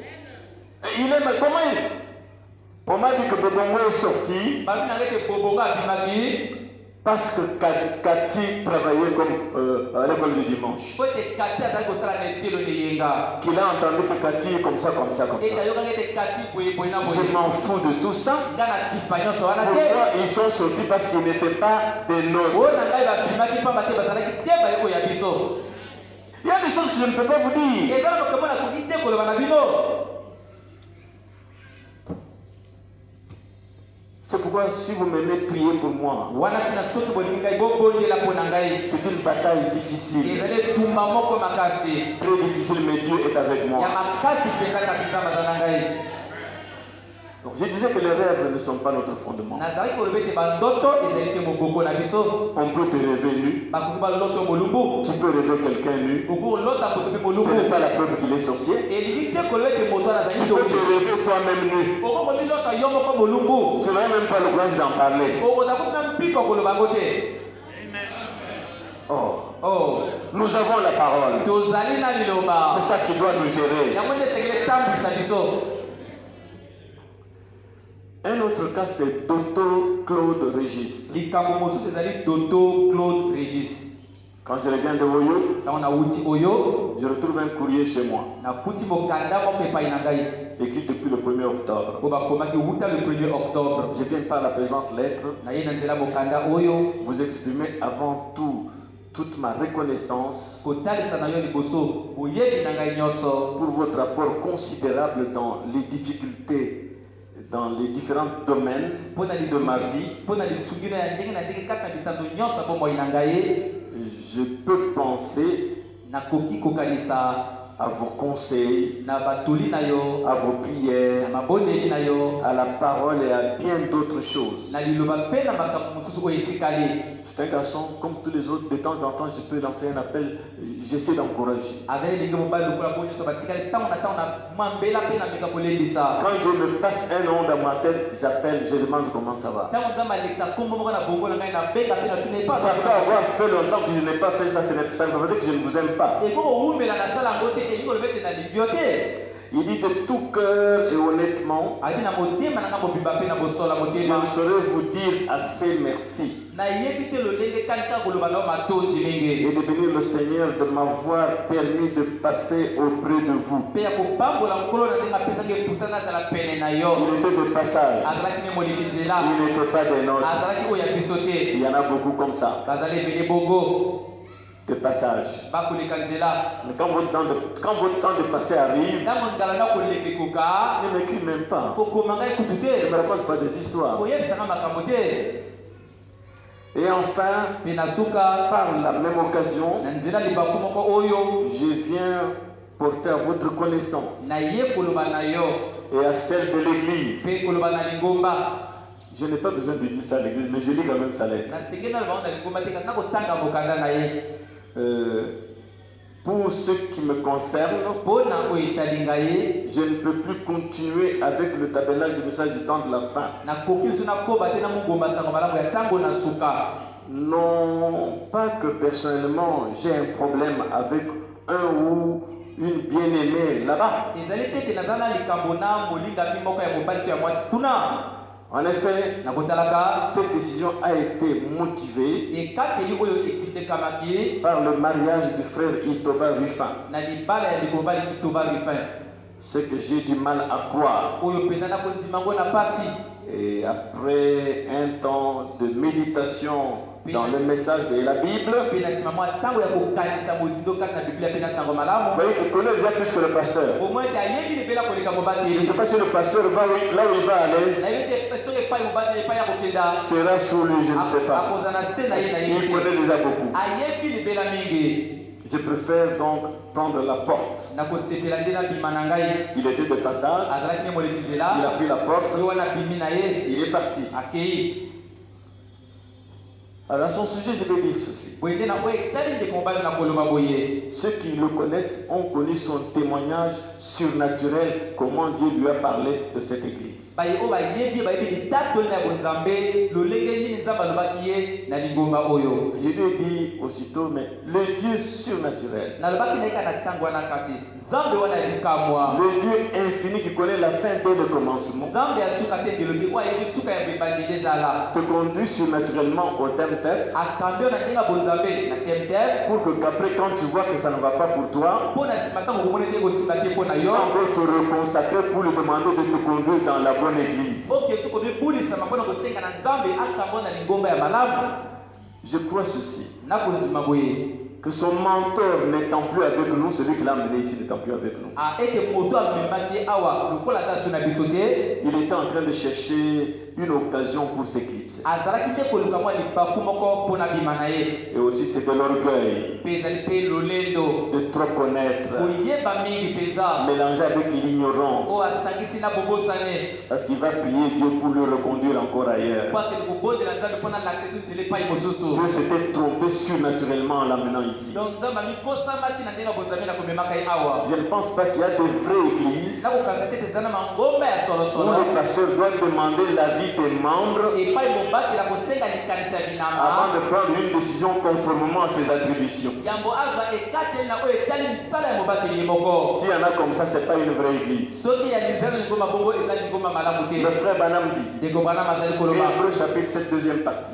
Il est comment il... On m'a dit que Bobongo est sorti parce que Cathy travaillait comme à l'école du dimanche. Qu'il a entendu que Cathy est comme ça. Je m'en fous de tout ça. Pourquoi ils sont sortis? Parce qu'ils n'étaient pas des nôtres. Il y a des choses que je ne peux pas vous dire. C'est pourquoi si vous m'aimez, priez pour moi. C'est une bataille difficile. Très difficile, mais Dieu est avec moi. Donc, je disais que les rêves ne sont pas notre fondement. On peut te rêver nu. Tu peux rêver quelqu'un nu. Ce n'est pas la preuve qu'il est sorcier. Tu peux te rêver toi-même nu. Tu n'as même pas le courage d'en parler. Oh. Nous avons la parole. C'est ça qui doit nous gérer. Un autre cas, c'est Dr Claude Régis. Quand je reviens de Oyo, je retrouve un courrier chez moi. Écrit depuis le 1er octobre. Je viens par la présente lettre vous exprimer avant tout toute ma reconnaissance pour votre apport considérable dans les difficultés, dans les différents domaines de ma vie. Je peux penser à vos conseils, à vos prières, à la parole et à bien d'autres choses. C'est un garçon comme tous les autres. De temps en temps, je peux lancer un appel. J'essaie d'encourager. Quand Dieu me passe un nom dans ma tête, j'appelle, je demande comment ça va. Ça peut avoir fait longtemps que je n'ai pas fait ça. Ça ne veut pas dire que je ne vous aime pas. Il dit de tout cœur et honnêtement, je ne saurais vous dire assez merci. Et de bénir le Seigneur de m'avoir permis de passer auprès de vous. Il était de passage. Il n'était pas des nôtres. Il y en a beaucoup comme ça. De passage. Mais quand votre temps de passer arrive, ne m'écris même pas. Ne me raconte pas des histoires. Et enfin, par la même occasion, je viens porter à votre connaissance et à celle de l'Église Je n'ai pas besoin de dire ça à l'église, mais je lis quand même sa lettre. Pour ce qui me concerne, je ne peux plus continuer avec le tabernacle du message du temps de la fin. Non pas que personnellement j'ai un problème avec un ou une bien-aimée là-bas. En effet, cette décision a été motivée par le mariage du frère Itoba Rufin. Ce que j'ai du mal à croire. Et après un temps de méditation dans le message de la Bible, vous voyez que connaît déjà plus que le pasteur. Je ne sais pas si le pasteur va là où il va aller sera sous lui, je ne sais pas. Il connaît déjà beaucoup. Je préfère donc prendre la porte. Il était de passage. Il a pris la porte. Il est parti. Alors à son sujet, je vais dire ceci. Ceux qui le connaissent ont connu son témoignage surnaturel, comment Dieu lui a parlé de cette église. Je lui ai dit aussitôt, mais le Dieu surnaturel, le Dieu infini qui connaît la fin dès le commencement, te conduit surnaturellement au TEMTEF pour que qu'après, quand tu vois que ça ne va pas pour toi, tu vas encore te reconsacrer pour lui demander de te conduire dans la bonne église. Je crois ceci, que son mentor n'étant plus avec nous, celui qui l'a amené ici n'étant plus avec nous, il était en train de chercher une occasion pour s'éclipser. Et aussi c'est de l'orgueil de trop connaître, mélangé avec l'ignorance, parce qu'il va prier Dieu pour le reconduire encore ailleurs. Dieu s'était trompé surnaturellement en l'amenant ici. Je ne pense pas qu'il y a de vraies églises où le pasteur doit demander l'avis des membres avant de prendre une décision conformément à ses attributions. S'il y en a comme ça, ce n'est pas une vraie église. Le frère Banam dit, Hébreux chapitre 7, deuxième partie,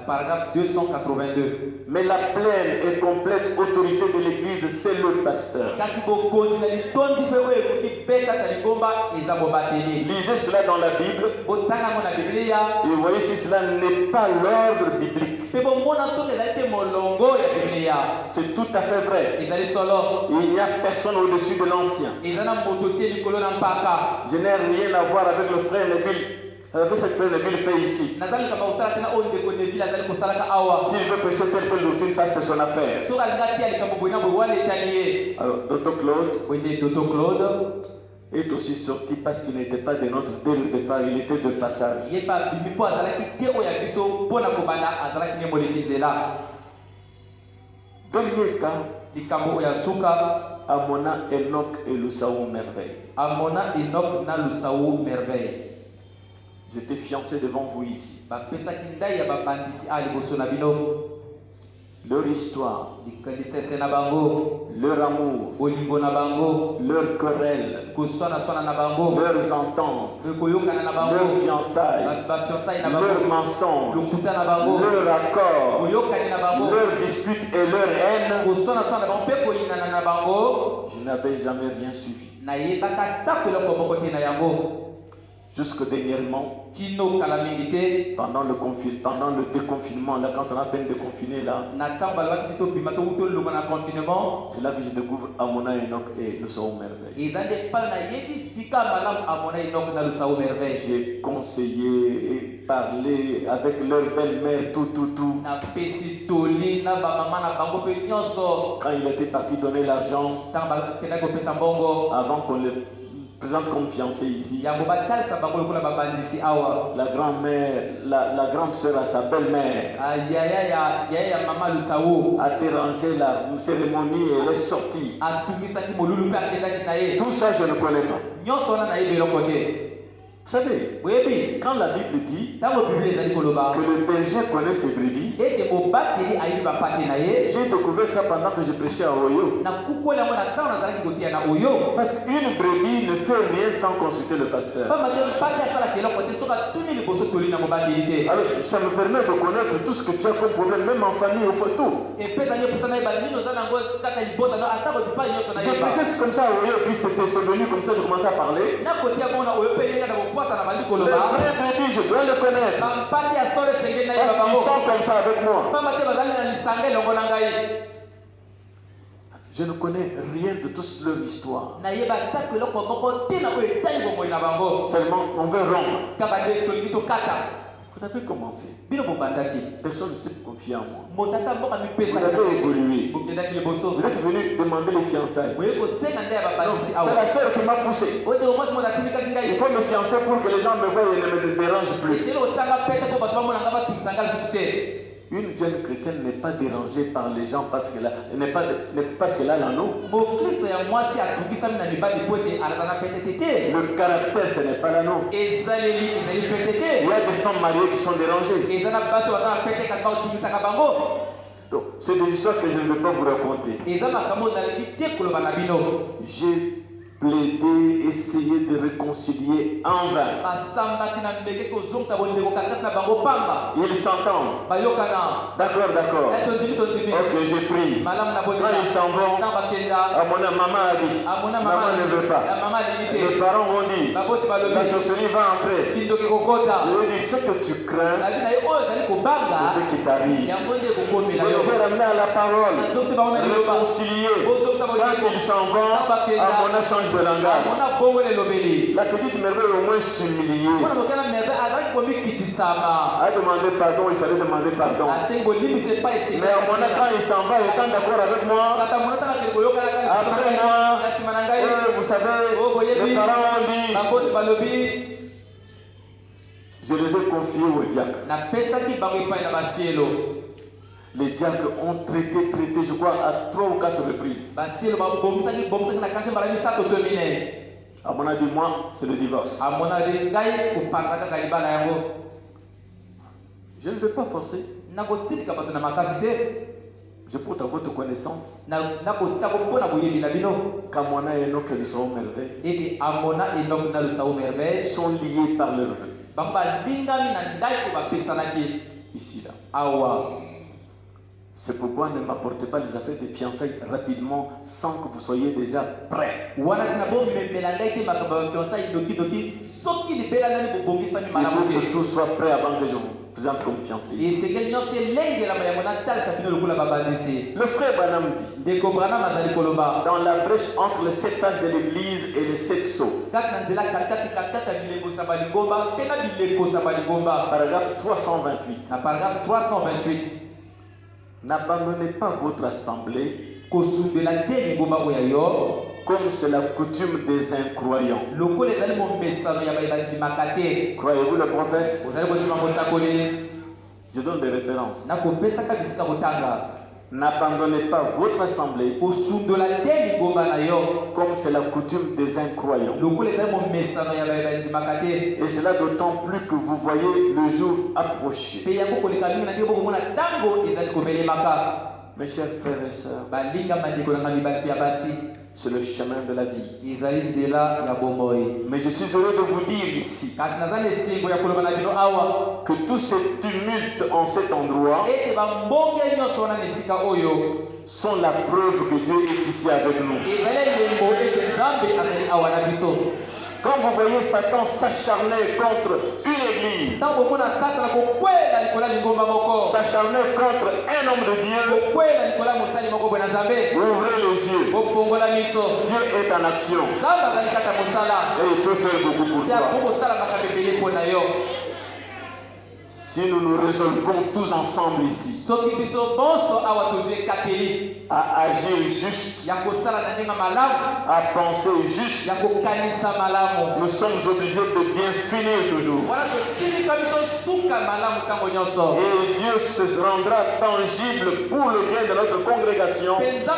paragraphe 282. Mais la pleine et complète autorité de l'église, c'est le pasteur. Lisez cela dans la Bible et voyez si cela n'est pas l'ordre biblique. C'est tout à fait vrai. Il n'y a personne au-dessus de l'ancien. Je n'ai rien à voir avec le frère Neville. Avec cette frère Neville fait ici. S'il veut prêcher telle routine, ça c'est son affaire. Alors, Dr. Claude est aussi sorti parce qu'il n'était pas de notre dès le départ, il était de passage. Dernier cas, Amona, Enoch et Lusaou merveille. J'étais fiancé devant vous ici. Leur histoire, leur amour, leur querelle, leurs ententes, leurs fiançailles, leurs mensonges, leur accord, leurs disputes et leur haine, je n'avais jamais rien suivi. Jusque dernièrement, pendant le déconfinement, là, quand on a à peine déconfiné, là, c'est là que je découvre Amona, Enoch et Lusaou merveille. J'ai conseillé et parlé avec leur belle-mère, tout. Quand il était parti donner l'argent, avant qu'on le présente comme fiancée ici. La grand-mère, la grande sœur à sa belle-mère a dérangé la cérémonie et elle est sortie. Tout ça, je ne connais pas. Vous savez, quand la Bible dit que le berger connaît ses brebis, j'ai découvert ça pendant que je prêchais à Oyo. Parce qu'une brebis ne fait rien sans consulter le pasteur. Alors, ça me permet de connaître tout ce que tu as comme problème, même en famille, au photo. J'ai prêché comme ça à Oyo, puis c'était venu comme ça, je commençais à parler. Les vrais brebis, je dois le connaître. Parce qu'ils sont comme ça avec moi. Je ne connais rien de toute leur histoire. Seulement, on veut rompre. Vous avez commencé. Personne ne s'est confié en moi. Vous avez évolué. Vous êtes venu demander les fiançailles. C'est la sœur qui m'a poussé. Il faut me fiancer pour que les gens me voient et ne me dérangent plus. Une jeune chrétienne n'est pas dérangée par les gens parce qu'elle a l'anneau. Le caractère, ce n'est pas l'anneau. Il y a des femmes mariées qui sont dérangées. Donc, c'est des histoires que je ne veux pas vous raconter. J'ai plaidé, essayé de réconcilier en vain. Ils s'entendent. D'accord. Ok, j'ai pris. Quand ils s'en vont, maman a dit, maman ne veut pas. Les parents ont dit, la sorcellerie va entrer. Je lui dis, ce que tu crains, c'est ce qui t'arrive. Je vais ramener à la parole, réconcilier. Quand ils s'en vont, mon change de langage. La petite merveille au moins s'humilier. A demandé pardon, il fallait demander pardon. Mais quand il s'en va, il est d'accord avec moi. Après moi, vous savez, les parents ont dit, je les ai confiés au diacre. Les diacres ont traité, je crois, à 3 ou 4 reprises. À mon avis, moi, c'est le divorce. Je ne vais pas forcer. Je porte à votre connaissance qu'Amona et Enoch le Sao merveille sont liés par leur vœu. Ici, là. C'est pourquoi ne m'apportez pas les affaires de fiançailles rapidement sans que vous soyez déjà prêts. Il faut que tout soit prêt avant que je vous présente comme fiancé. Le frère Branham dit, dans la brèche entre le 7 âges de l'église et les 7 sceaux, paragraphe 328. N'abandonnez pas votre assemblée comme c'est la coutume des incroyants. Croyez-vous le prophète? Je donne des références. N'abandonnez pas votre assemblée comme c'est la coutume des incroyants. Et cela d'autant plus que vous voyez le jour approcher. Mes chers frères et sœurs, c'est le chemin de la vie. Mais je suis heureux de vous dire ici que tous ces tumultes en cet endroit sont la preuve que Dieu est ici avec nous. Quand vous voyez Satan s'acharner contre une église, s'acharner contre un homme de Dieu, ouvrez les yeux. Dieu est en action. Et il peut faire beaucoup pour toi. Si nous nous résolvons tous ensemble ici à agir juste, à penser juste, nous sommes obligés de bien finir toujours. Et Dieu se rendra tangible pour le bien de notre congrégation. Il se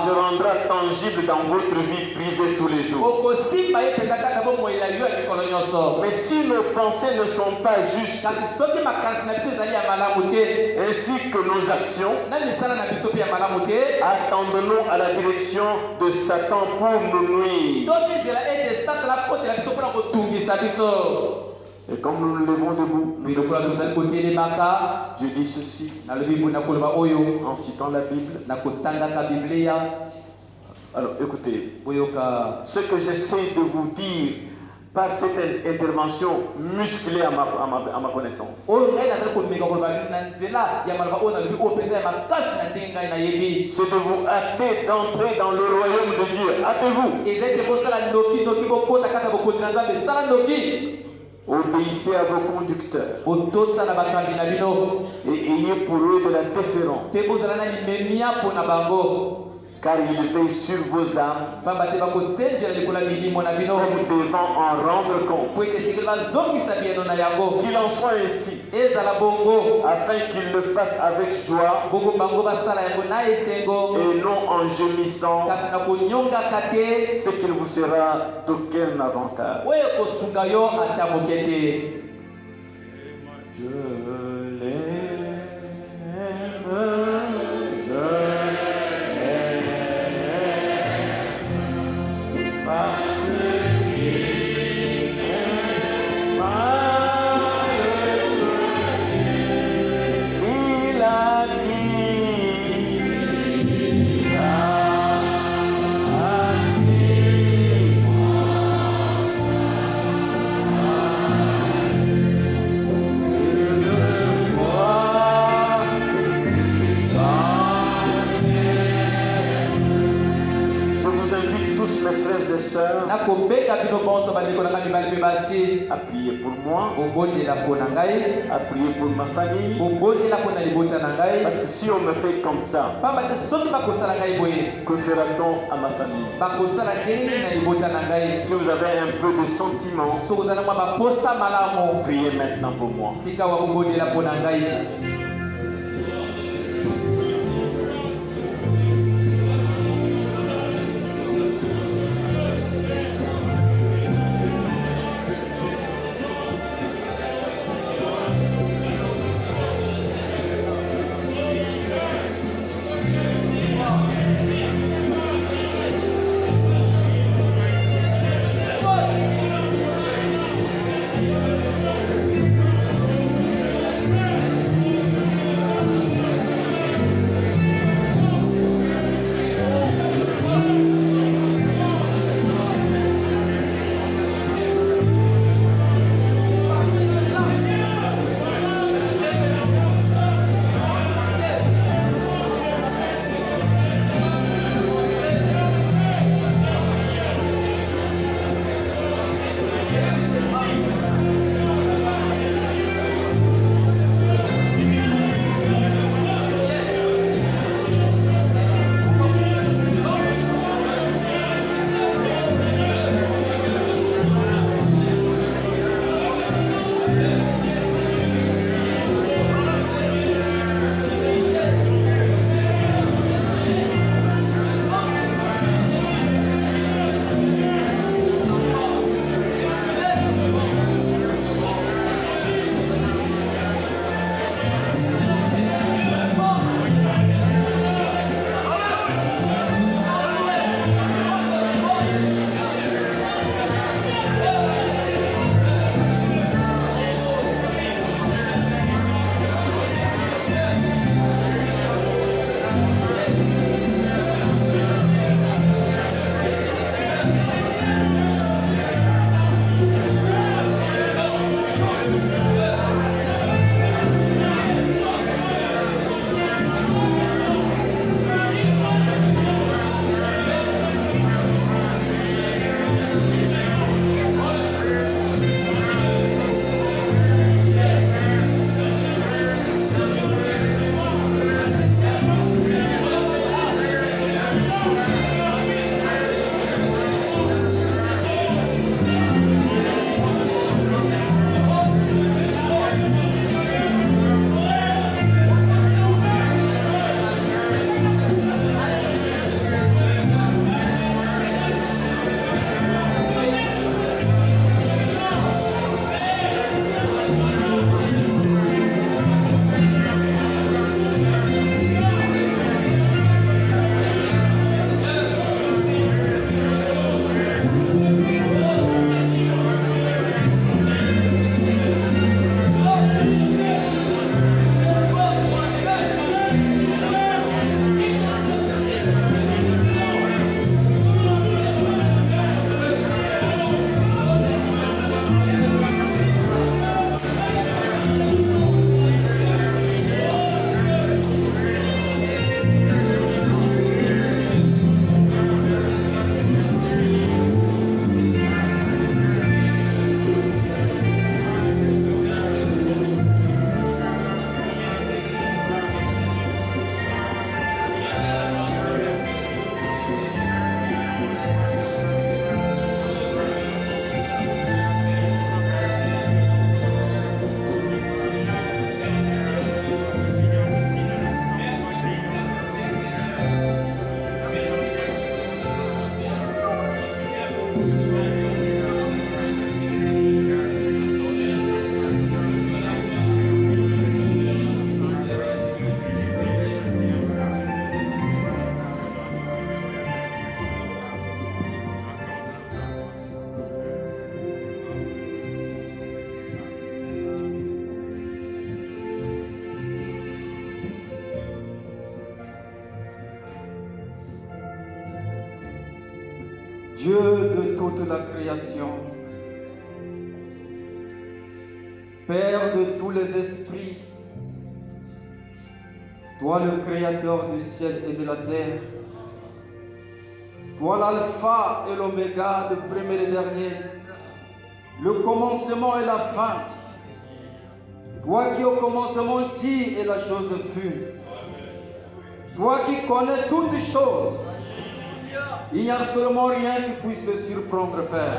rendra tangible dans votre vie privée tous les jours. Mais si nos pensées ne sont pas justes, ainsi que nos actions, attendons-nous à la direction de Satan pour nous nuire. Et comme nous nous levons debout, je dis ceci en citant la Bible. Alors écoutez, ce que j'essaie de vous dire par cette intervention musclée à ma connaissance, c'est de vous hâter d'entrer dans le royaume de Dieu. Hâtez-vous. Obéissez à vos conducteurs et ayez pour eux de la déférence, car il veille sur vos âmes comme devant en rendre compte. Qu'il en soit ainsi, afin qu'ils le fassent avec joie et non en gémissant, ce qu'il vous sera d'aucun avantage. Je l'aime, parce qu'il est malheureux, il a acquis mes frères et sœurs, à prier pour moi, à prier pour ma famille, parce que si on me fait comme ça, que fera-t-on à ma famille? Si vous avez un peu de sentiment, priez maintenant pour moi. Dieu de toute la création, Père de tous les esprits, toi le Créateur du ciel et de la terre, toi l'alpha et l'oméga, le premier et le dernier, le commencement et la fin, toi qui au commencement dis et la chose fut, toi qui connais toutes choses, il n'y a absolument rien qui puisse te surprendre, Père.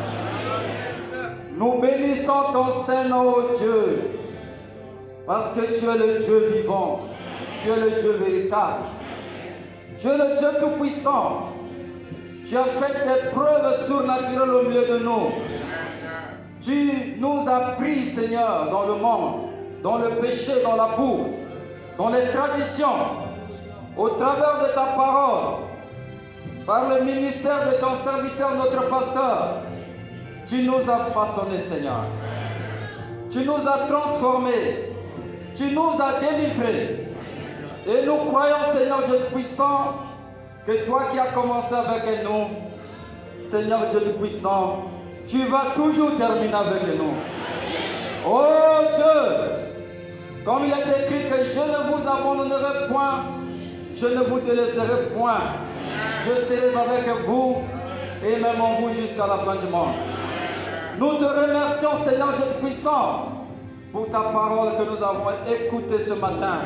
Nous bénissons ton Saint-Nom, ô Dieu, parce que tu es le Dieu vivant, tu es le Dieu véritable, tu es le Dieu tout-puissant. Tu as fait des preuves surnaturelles au milieu de nous. Tu nous as pris, Seigneur, dans le monde, dans le péché, dans la boue, dans les traditions, au travers de ta parole, par le ministère de ton serviteur, notre pasteur. Tu nous as façonnés, Seigneur. Tu nous as transformés. Tu nous as délivrés. Et nous croyons, Seigneur Dieu puissant, que toi qui as commencé avec nous, Seigneur Dieu puissant, tu vas toujours terminer avec nous. Oh Dieu, comme il est écrit que je ne vous abandonnerai point, je ne vous délaisserai point. Je serai avec vous et même en vous jusqu'à la fin du monde. Nous te remercions, Seigneur Dieu puissant, pour ta parole que nous avons écoutée ce matin.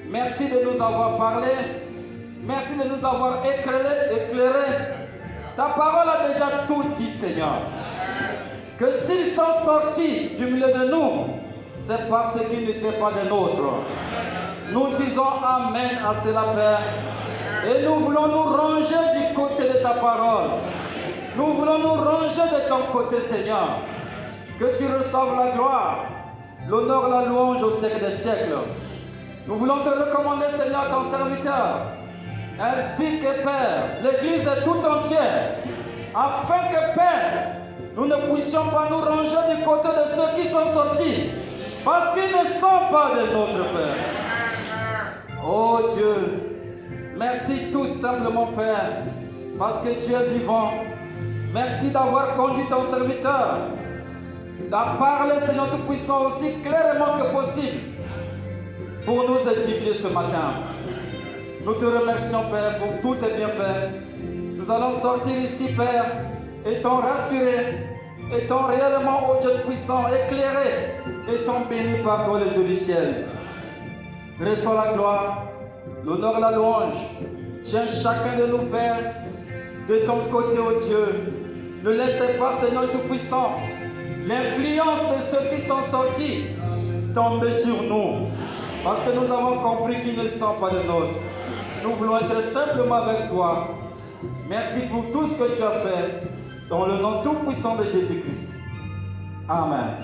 Merci de nous avoir parlé. Merci de nous avoir éclairé. Ta parole a déjà tout dit, Seigneur. Que s'ils sont sortis du milieu de nous, c'est parce qu'ils n'étaient pas des nôtres. Nous disons Amen à cela, Père. Et nous voulons nous ranger du côté de ta parole. Nous voulons nous ranger de ton côté, Seigneur. Que tu reçoives la gloire, l'honneur, la louange au siècle des siècles. Nous voulons te recommander, Seigneur, ton serviteur, ainsi que Père, l'Église tout entière, afin que, Père, nous ne puissions pas nous ranger du côté de ceux qui sont sortis, parce qu'ils ne sont pas de notre Père. Oh Dieu, merci tout simplement, Père, parce que tu es vivant. Merci d'avoir conduit ton serviteur, d'en parler, Seigneur Tout-Puissant, aussi clairement que possible, pour nous édifier ce matin. Nous te remercions, Père, pour tous tes bienfaits. Nous allons sortir ici, Père, étant rassurés, étant réellement, ô Dieu puissant, éclairés, étant bénis par toi, le Dieu du ciel. Reçois la gloire, l'honneur, la louange. Tiens chacun de nous, Père, de ton côté, ô Dieu. Ne laissez pas, Seigneur Tout-Puissant, l'influence de ceux qui sont sortis tomber sur nous. Parce que nous avons compris qu'ils ne sont pas de nôtres. Nous voulons être simplement avec toi. Merci pour tout ce que tu as fait. Dans le nom tout puissant de Jésus-Christ. Amen.